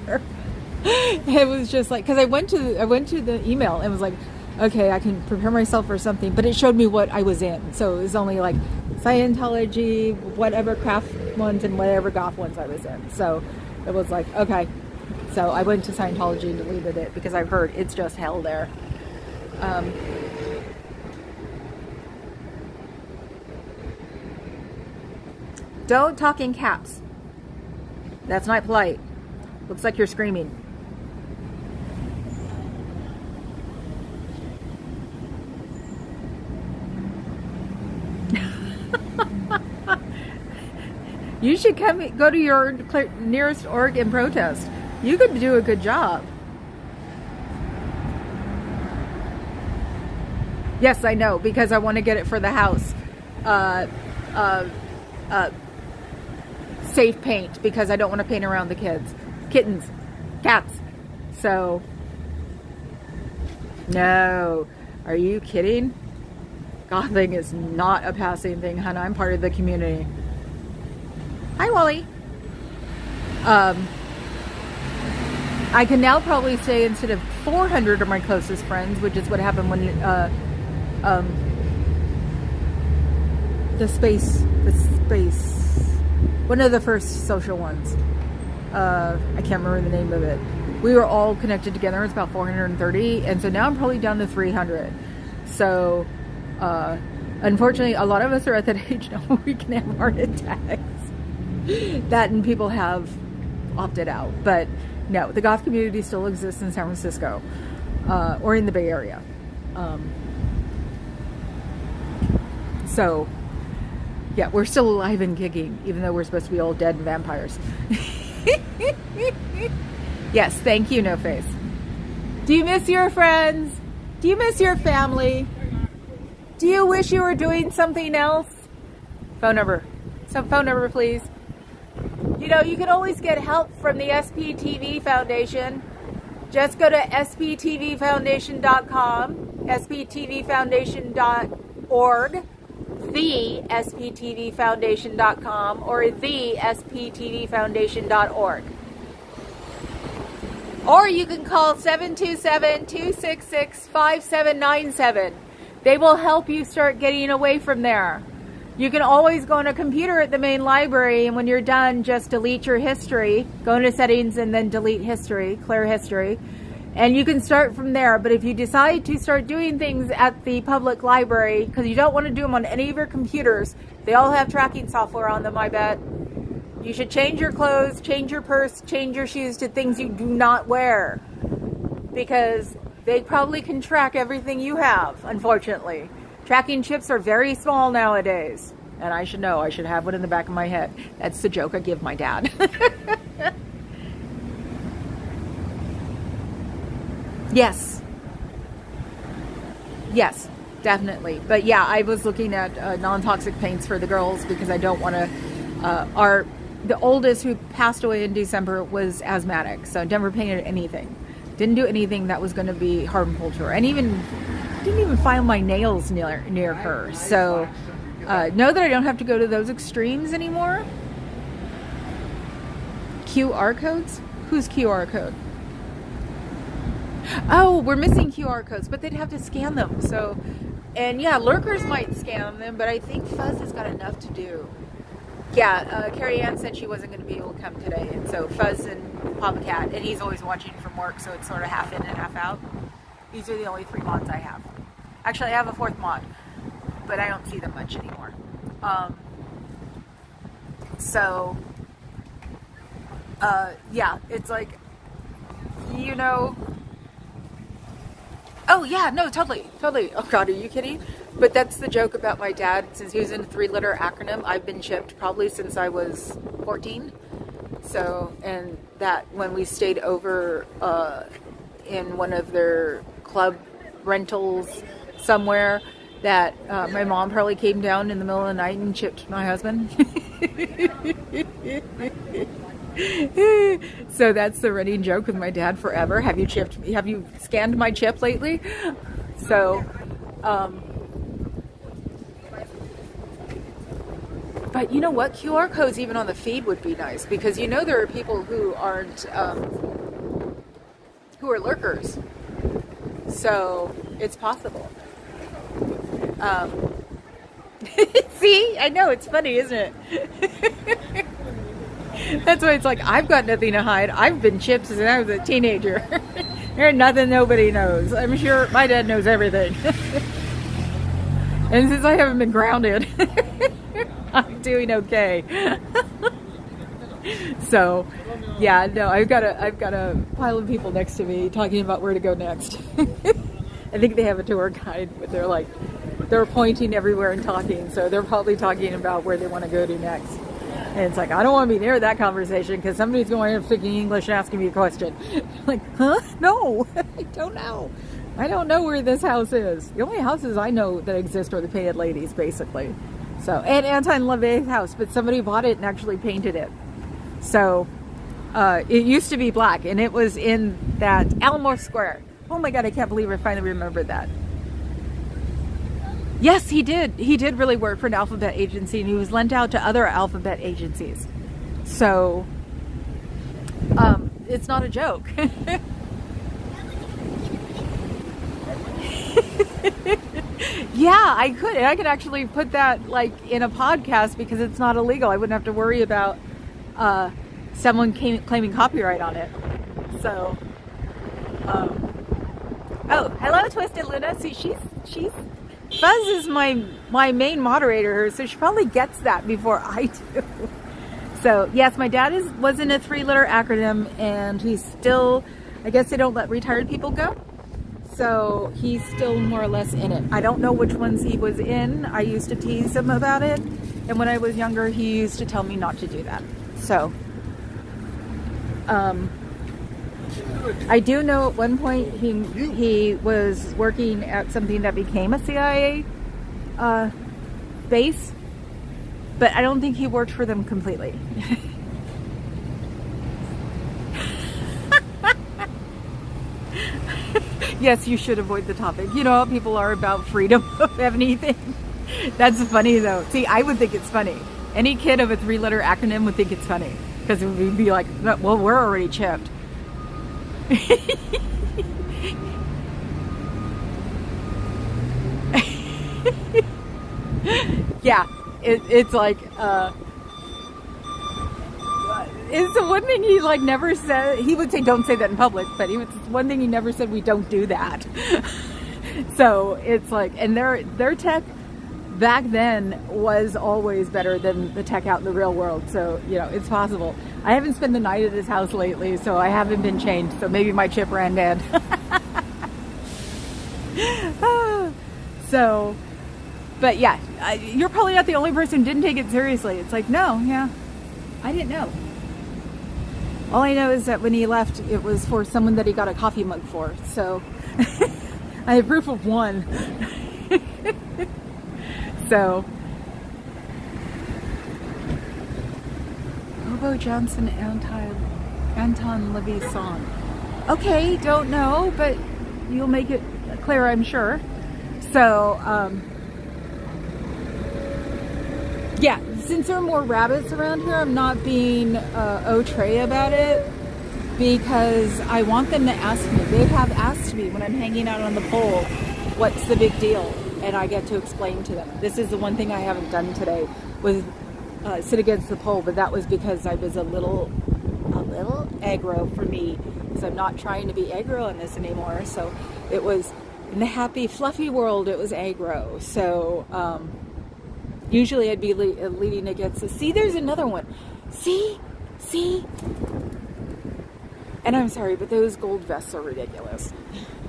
It was just like, because I went to the email and was like, okay, I can prepare myself for something, but it showed me what I was in. So it was only like Scientology, whatever craft ones and whatever goth ones I was in. So it was like, okay. So I went to Scientology and deleted it because I've heard it's just hell there. Don't talk in caps. That's not polite. Looks like you're screaming. You should go to your nearest org and protest. You could do a good job. Yes, I know, because I want to get it for the house. Safe paint, because I don't want to paint around the kittens, cats. So, no. Are you kidding? Gothing is not a passing thing, hon. I'm part of the community. Hi, Wally. I can now probably say instead of 400 are my closest friends, which is what happened when the space, one of the first social ones. I can't remember the name of it. We were all connected together. It's about 430, and so now I'm probably down to 300. So, unfortunately, a lot of us are at that age now where we can have heart attacks. That and people have opted out, but no, the goth community still exists in San Francisco, or in the Bay Area. So, yeah, we're still alive and kicking, even though we're supposed to be all dead and vampires. Yes, thank you, No Face. Do you miss your friends? Do you miss your family? Do you wish you were doing something else? Phone number. Some phone number, please. You know, you can always get help from the SPTV Foundation. Just go to sptvfoundation.com, sptvfoundation.org, thesptvfoundation.com, or thesptvfoundation.org. Or you can call 727-266-5797. They will help you start getting away from there. You can always go on a computer at the main library, and when you're done, just delete your history. Go into settings and then delete history, clear history. And you can start from there. But if you decide to start doing things at the public library, because you don't want to do them on any of your computers, they all have tracking software on them, I bet. You should change your clothes, change your purse, change your shoes to things you do not wear. Because they probably can track everything you have, unfortunately. Tracking chips are very small nowadays. And I should know. I should have one in the back of my head. That's the joke I give my dad. Yes. Yes, definitely. But yeah, I was looking at non-toxic paints for the girls because I don't want to... the oldest who passed away in December was asthmatic, so never painted anything. Didn't do anything that was going to be harmful to her. And didn't even file my nails near her. So know that I don't have to go to those extremes anymore. QR codes? Who's QR code? Oh, we're missing QR codes, but they'd have to scan them. So, and yeah, lurkers might scan them, but I think Fuzz has got enough to do. Yeah, Carrie Ann said she wasn't going to be able to come today, and so Fuzz and Papa Cat, and he's always watching from work, so it's sort of half in and half out. These are the only 3 mods I have. Actually, I have a 4th mod, but I don't see them much anymore. Yeah, it's like, you know... Oh yeah, no, totally. Oh God, are you kidding? But that's the joke about my dad. Since he was in a 3-letter acronym, I've been chipped probably since I was 14. So, and that when we stayed over in one of their club rentals somewhere, that my mom probably came down in the middle of the night and chipped my husband. So that's the running joke with my dad forever. Have you scanned my chip lately? So, but you know what? QR codes even on the feed would be nice, because you know there are people who aren't, who are lurkers. So it's possible. See, I know, it's funny, isn't it? That's why it's like, I've got nothing to hide. I've been chipped since I was a teenager. There's nothing nobody knows. I'm sure my dad knows everything. And since I haven't been grounded, I'm doing okay. So, yeah, no, I've got a pile of people next to me talking about where to go next. I think they have a tour guide, but they're pointing everywhere and talking, so they're probably talking about where they want to go to next. And it's like, I don't want to be near that conversation because somebody's going to speaking English and asking me a question. Like, huh? No, I don't know. I don't know where this house is. The only houses I know that exist are the Painted Ladies, basically. So, and Anton LaVey's house, but somebody bought it and actually painted it. So, it used to be black, and it was in that Alamo Square. Oh my God, I can't believe I finally remembered that. Yes, he did. He did really work for an alphabet agency, and he was lent out to other alphabet agencies. So, it's not a joke. Yeah, I could. I could actually put that like in a podcast because it's not illegal. I wouldn't have to worry about someone claiming copyright on it. So, oh, hello, Twisted Luna. See, she's Fuzz is my main moderator, so she probably gets that before I do. So yes, my dad was in a 3-letter acronym, and he's still, I guess they don't let retired people go. So he's still more or less in it. I don't know which ones he was in. I used to tease him about it, and when I was younger, he used to tell me not to do that. So, I do know at one point he was working at something that became a CIA base, but I don't think he worked for them completely. Yes, you should avoid the topic. You know how people are about freedom of anything. That's funny though. See, I would think it's funny. Any kid of a 3-letter acronym would think it's funny, because it would be like, well, we're already chipped. Yeah, it's like It's the one thing he like never said. He would say, "Don't say that in public," but one thing he never said. We don't do that. So it's like, and their tech back then was always better than the tech out in the real world. So it's possible. I haven't spent the night at his house lately, so I haven't been chained. So maybe my chip ran dead. So, but yeah, you're probably not the only person who didn't take it seriously. It's like, no, yeah, I didn't know. All I know is that when he left, it was for someone that he got a coffee mug for. So I have proof of one. So, Bobo Johnson, Anton Levy song. Okay, don't know, but you'll make it clear, I'm sure. So, yeah, since there are more rabbits around here, I'm not being outre about it because I want them to ask me. They have asked me when I'm hanging out on the pole, what's the big deal? And I get to explain to them. This is the one thing I haven't done today was sit against the pole, but that was because I was a little aggro for me because I'm not trying to be aggro on this anymore. So it was in the happy, fluffy world, it was aggro. So usually I'd be leading against the, see, there's another one. See? And I'm sorry, but those gold vests are ridiculous.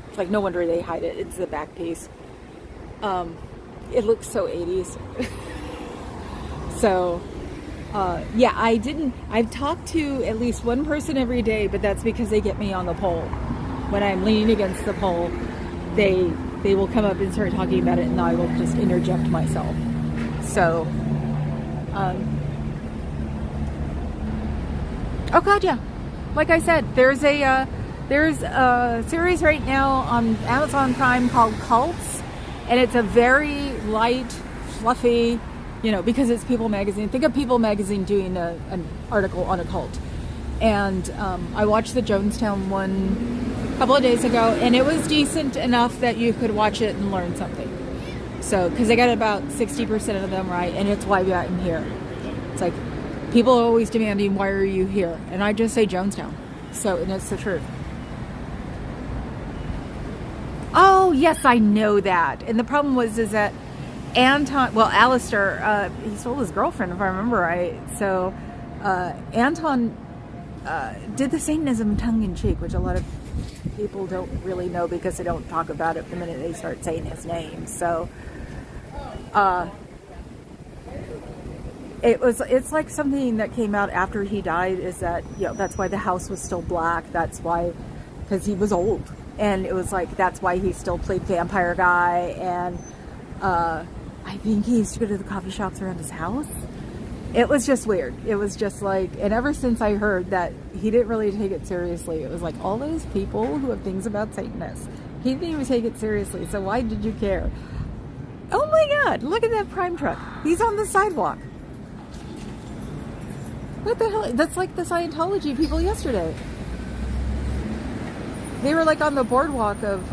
It's like, no wonder they hide it. It's the back piece. It looks so 80s. So, yeah, I've talked to at least one person every day, but that's because they get me on the pole. When I'm leaning against the pole, they will come up and start talking about it, and I will just interject myself. So, oh God, yeah. Like I said, there's a series right now on Amazon Prime called Cults, and it's a very light, fluffy, because it's People Magazine. Think of People Magazine doing an article on a cult. And I watched the Jonestown one a couple of days ago, and it was decent enough that you could watch it and learn something. So, because I got about 60% of them right, and it's why I'm here. It's like, people are always demanding, why are you here? And I just say Jonestown. So, and it's the truth. Oh, yes, I know that. And the problem is that Alistair, he stole his girlfriend, if I remember right. So, Anton did the Satanism tongue-in-cheek, which a lot of people don't really know because they don't talk about it the minute they start saying his name. So, it's like something that came out after he died, is that, that's why the house was still black. That's why, because he was old. And it was like, that's why he still played vampire guy. And I think he used to go to the coffee shops around his house. It was just weird. It was just like, and ever since I heard that he didn't really take it seriously, it was like, all those people who have things about Satanists, he didn't even take it seriously. So why did you care? Oh my God, look at that Prime truck. He's on the sidewalk. What the hell? That's like the Scientology people yesterday. They were like on the boardwalk of,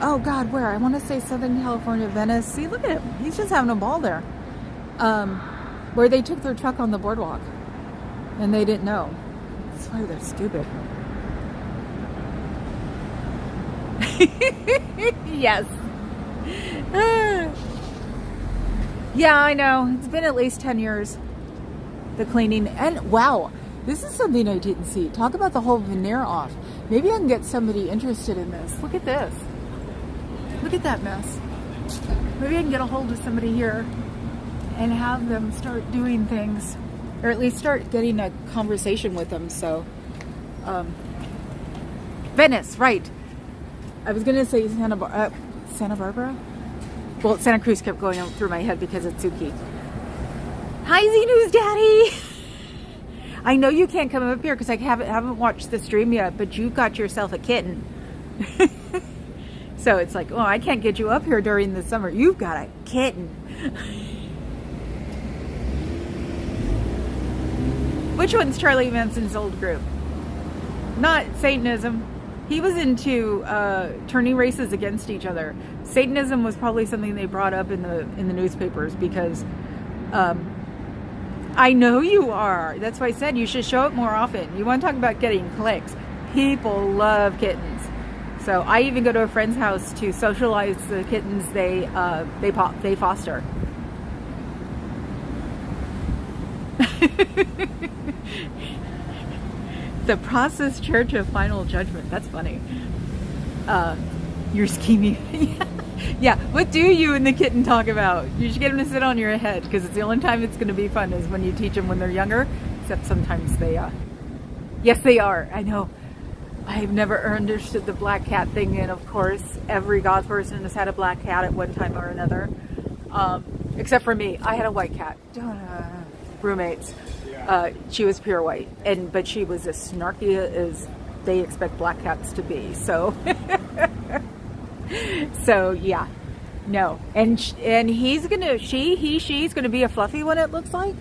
oh God, where? I want to say Southern California, Venice. See, look at him. He's just having a ball there. Where they took their truck on the boardwalk. And they didn't know. I swear they're stupid. Yes. Yeah, I know. It's been at least 10 years. The cleaning. And wow, this is something I didn't see. Talk about the whole veneer off. Maybe I can get somebody interested in this. Look at this. Look at that mess. Maybe I can get a hold of somebody here and have them start doing things, or at least start getting a conversation with them. So, Venice, right. I was going to say Santa Barbara? Well, Santa Cruz kept going through my head because it's Suki. Hi, Z-News Daddy! I know you can't come up here because I haven't watched the stream yet, but you got yourself a kitten. So it's like, oh, I can't get you up here during the summer. You've got a kitten. Which one's Charlie Manson's old group? Not Satanism. He was into turning races against each other. Satanism was probably something they brought up in the newspapers because I know you are. That's why I said you should show it more often. You want to talk about getting clicks. People love kittens. So I even go to a friend's house to socialize the kittens they foster. The Process Church of Final Judgment. That's funny. You're scheming. Yeah, what do you and the kitten talk about? You should get them to sit on your head, because it's the only time it's going to be fun is when you teach them when they're younger. Except sometimes they, yes they are. I know. I've never understood the black cat thing, and of course every goth person has had a black cat at one time or another. Except for me. I had a white cat. Roommates. She was pure white, but she was as snarky as they expect black cats to be. So, so yeah, no, and he's gonna, she's gonna be a fluffy one. It looks like.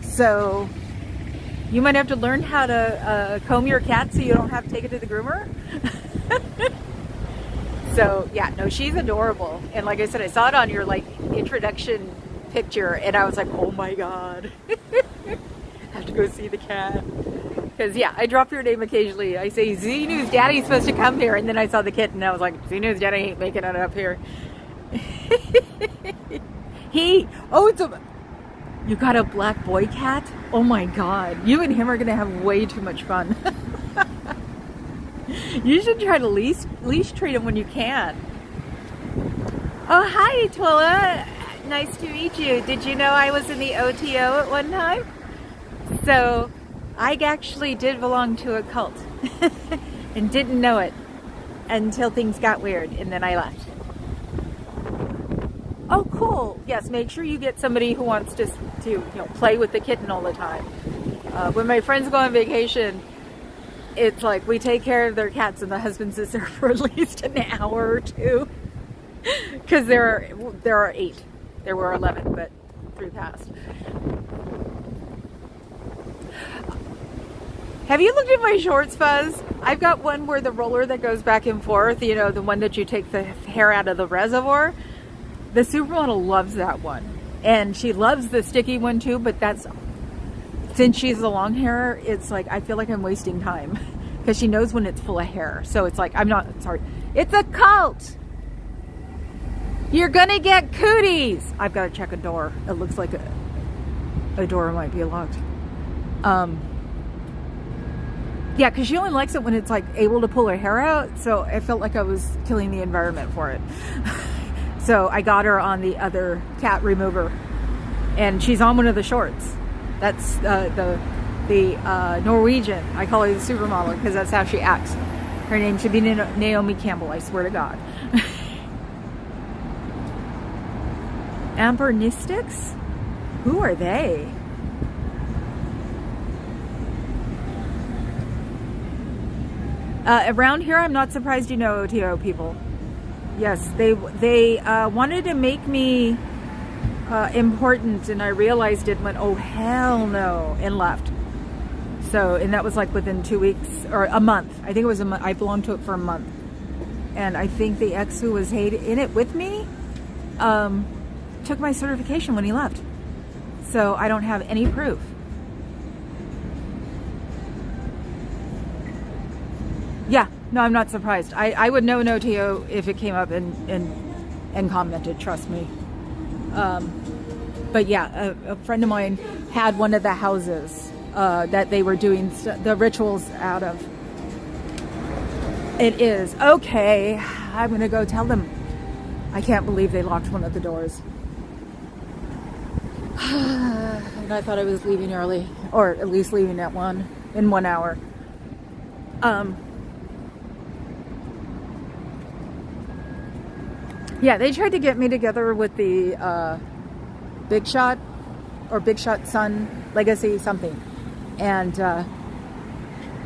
So, you might have to learn how to comb your cat so you don't have to take it to the groomer. So yeah, no, she's adorable, and like I said, I saw it on your introduction picture, and I was like, oh my god. I have to go see the cat. Because yeah, I drop your name occasionally. I say, Xenu's daddy's supposed to come here, and then I saw the kitten, and I was like, Xenu's daddy ain't making it up here. You got a black boy cat? Oh my god. You and him are gonna have way too much fun. You should try to leash treat him when you can. Oh, hi, Twilla. Nice to meet you. Did you know I was in the OTO at one time? So, I actually did belong to a cult and didn't know it until things got weird, and then I left. Oh, cool. Yes, make sure you get somebody who wants to play with the kitten all the time. When my friends go on vacation, it's like we take care of their cats, and the husband sits there for at least an hour or two. Because there are 8. There were 11, but 3 passed. Have you looked at my shorts, Fuzz? I've got one where the roller that goes back and forth, the one that you take the hair out of the reservoir. The supermodel loves that one. And she loves the sticky one too, but since she's the long hair, it's like, I feel like I'm wasting time. Because she knows when it's full of hair. So it's like, it's a cult! You're gonna get cooties! I've got to check a door. It looks like a door might be locked. Yeah, because she only likes it when it's able to pull her hair out. So I felt like I was killing the environment for it. So I got her on the other cat remover, and she's on one of the shorts. That's the Norwegian. I call her the supermodel because that's how she acts. Her name should be Naomi Campbell. I swear to God. Ambernistics? Who are they? Around here, I'm not surprised you know OTO people. Yes, they wanted to make me important, and I realized it, went, oh hell no, and left. So, and that was within 2 weeks, or a month. I think it was a month. I belonged to it for a month. And I think the ex who was in it with me took my certification when he left. So I don't have any proof. Yeah, no, I'm not surprised. I would know an OTO if it came up and commented, trust me. But yeah, a friend of mine had one of the houses that they were doing the rituals out of. It is. Okay, I'm going to go tell them. I can't believe they locked one of the doors. And I thought I was leaving early, or at least leaving at 1 hour. Yeah, they tried to get me together with the Big Shot or Big Shot Son Legacy something, and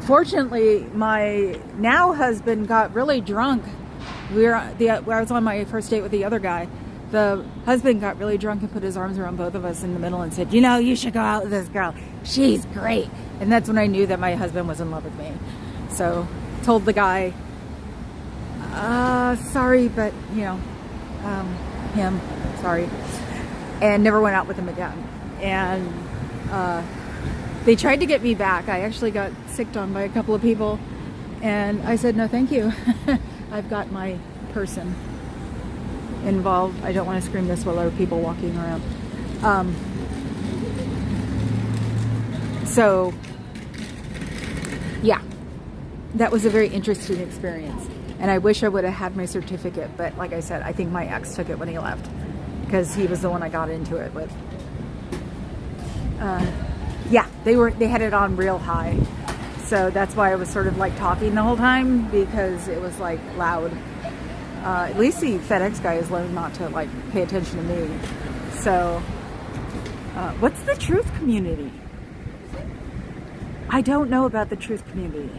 fortunately my now husband got really drunk. I was on my first date with the other guy. The husband got really drunk and put his arms around both of us in the middle and said, you should go out with this girl, she's great. And that's when I knew that my husband was in love with me. So told the guy, sorry, but him, sorry, and never went out with him again. And They tried to get me back. I actually got sicked on by a couple of people, and I said, no, thank you. I've got my person involved. I don't want to scream this while there are people walking around. So, yeah, that was a very interesting experience. And I wish I would have had my certificate, but like I said, I think my ex took it when he left because he was the one I got into it with. Yeah, they had it on real high. So that's why I was sort of like talking the whole time, because it was like loud. At least the FedEx guy has learned not to like pay attention to me. So, what's the truth community? I don't know about the truth community.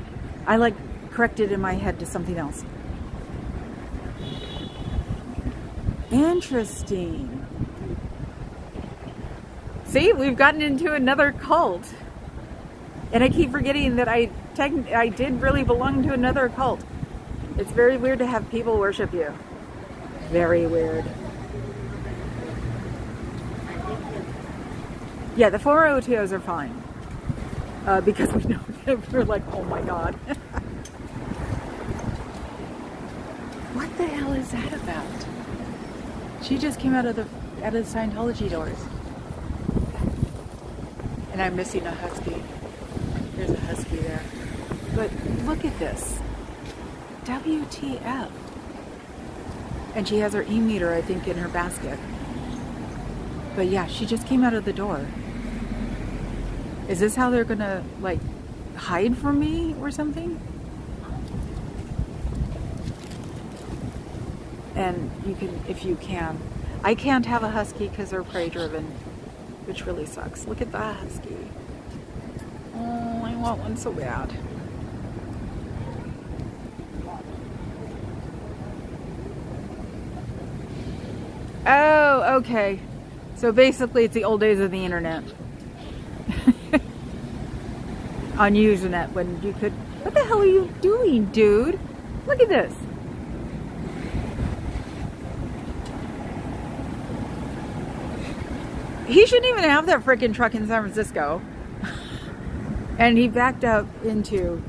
I like corrected in my head to something else. Interesting. See, we've gotten into another cult. And I keep forgetting that I did really belong to another cult. It's very weird to have people worship you. Very weird. Yeah, the 402s are fine. Because we know that we're like, oh my God. What the hell is that about? She just came out of the Scientology doors. And I'm missing a husky. There's a husky there. But look at this. WTF. And she has her e-meter, I think, in her basket. But yeah, she just came out of the door. Is this how they're gonna, like, hide from me or something? And you can, if you can. I can't have a husky because they're prey driven, which really sucks. Look at that husky. Oh, I want one so bad. Oh, okay. So basically it's the old days of the internet. On Usenet, when you could... What the hell are you doing, dude? Look at this. He shouldn't even have that freaking truck in San Francisco. And he backed up into...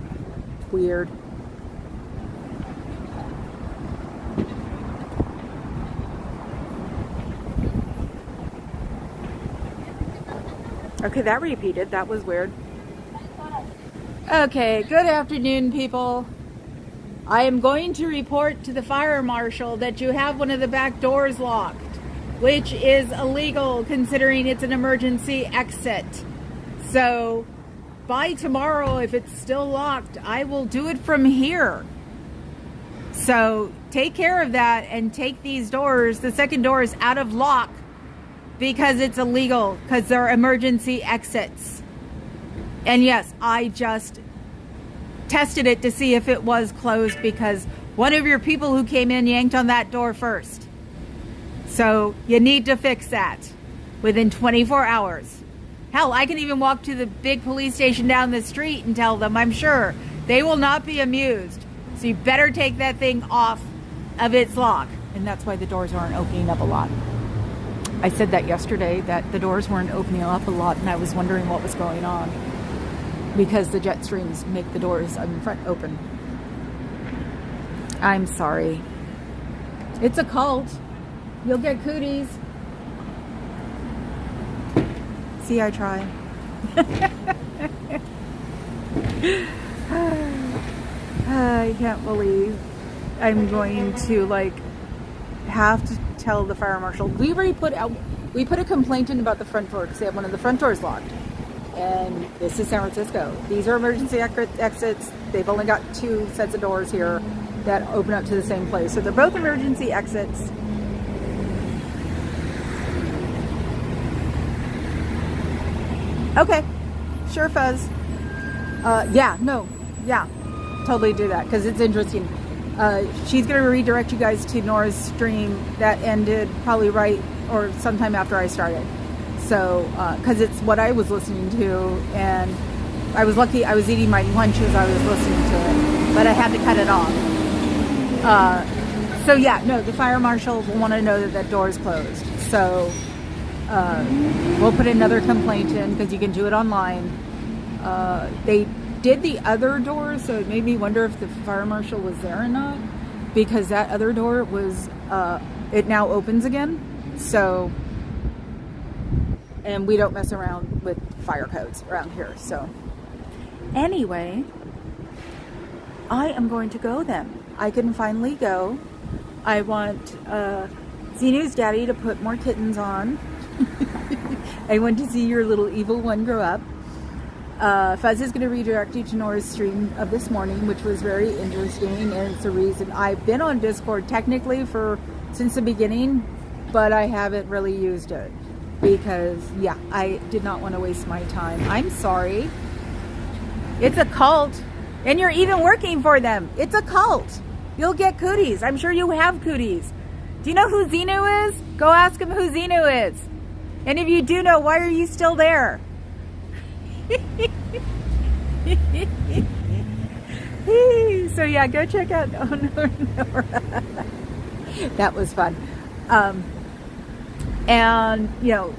Weird. Okay, that repeated. That was weird. Okay, good afternoon, people. I am going to report to the fire marshal that you have one of the back doors locked, which is illegal considering it's an emergency exit. So by tomorrow, if it's still locked, I will do it from here. So take care of that and take these doors, the second doors, out of lock, because it's illegal, because they're emergency exits. And yes, I just tested it to see if it was closed because one of your people who came in yanked on that door first. So you need to fix that within 24 hours. Hell, I can even walk to the big police station down the street and tell them, I'm sure they will not be amused. So you better take that thing off of its lock. And that's why the doors aren't opening up a lot. I said that yesterday, that the doors weren't opening up a lot, and I was wondering what was going on. Because the jet streams make the doors in front open. I'm sorry. It's a cult. You'll get cooties. See, I try. I can't believe I'm going to like have to tell the fire marshal. We put a complaint in about the front door because they have one of the front doors locked. And this is San Francisco. These are emergency exits. They've only got 2 sets of doors here that open up to the same place. So they're both emergency exits. Okay. Sure, Fuzz. Yeah, totally do that because it's interesting. She's going to redirect you guys to Nora's stream that ended probably right or sometime after I started. So, because it's what I was listening to, and I was lucky I was eating my lunch as I was listening to it, but I had to cut it off. So yeah, no, the fire marshal will want to know that that door is closed. So, We'll put another complaint in because you can do it online. They did the other door, so it made me wonder if the fire marshal was there or not, because that other door was, it now opens again. So, and we don't mess around with fire codes around here. So anyway, I am going to go then. I can finally go. I want Zenu's daddy to put more kittens on. I want to see your little evil one grow up. Fuzz is going to redirect you to Nora's stream of this morning, which was very interesting, and it's a reason I've been on Discord technically since the beginning, but I haven't really used it because, yeah, I did not want to waste my time. I'm sorry. It's a cult, and you're even working for them. It's a cult. You'll get cooties. I'm sure you have cooties. Do you know who Zenu is? Go ask him who Zenu is. And if you do know, why are you still there? So yeah, go check out Nora. That was fun. And you know,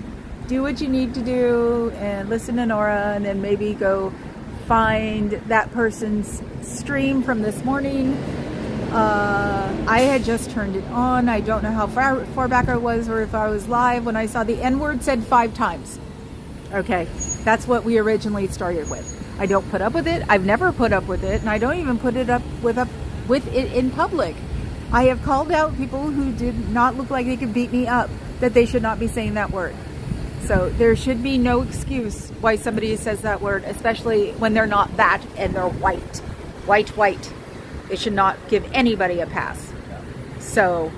do what you need to do and listen to Nora, and then maybe go find that person's stream from this morning. I had just turned it on. I don't know how far back I was, or if I was live when I saw the N-word said 5 times. Okay, that's what we originally started with. I don't put up with it. I've never put up with it, and I don't even put it up with it in public. I have called out people who did not look like they could beat me up, that they should not be saying that word. So there should be no excuse why somebody says that word, especially when they're not that and they're white. White. They should not give anybody a pass. So,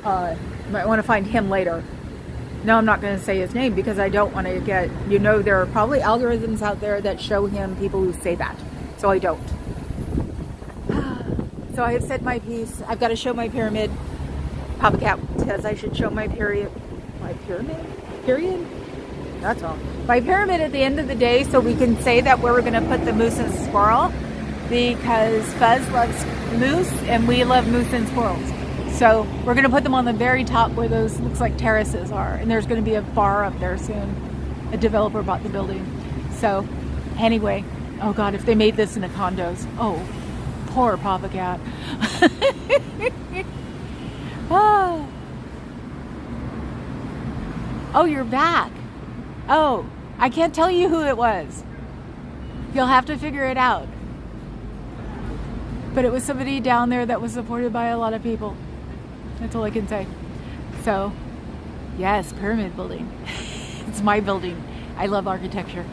might want to find him later. No, I'm not going to say his name because I don't want to get, you know, there are probably algorithms out there that show him people who say that. So I don't. So I have said my piece. I've got to show my pyramid. Papa Cat says I should show my pyramid? Period? That's all. My pyramid at the end of the day, so we can say that where we're going to put the moose and squirrel, because Fuzz loves moose and we love moose and squirrels. So we're going to put them on the very top where those looks like terraces are, and there's going to be a bar up there soon. A developer bought the building. So anyway, oh God, if they made this in the condos, oh, poor Papa Cat. Oh, you're back. Oh, I can't tell you who it was. You'll have to figure it out. But it was somebody down there that was supported by a lot of people. That's all I can say. So, yes, pyramid building. It's my building. I love architecture.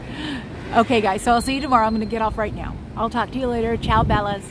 Okay, guys, so I'll see you tomorrow. I'm going to get off right now. I'll talk to you later. Ciao, Bellas.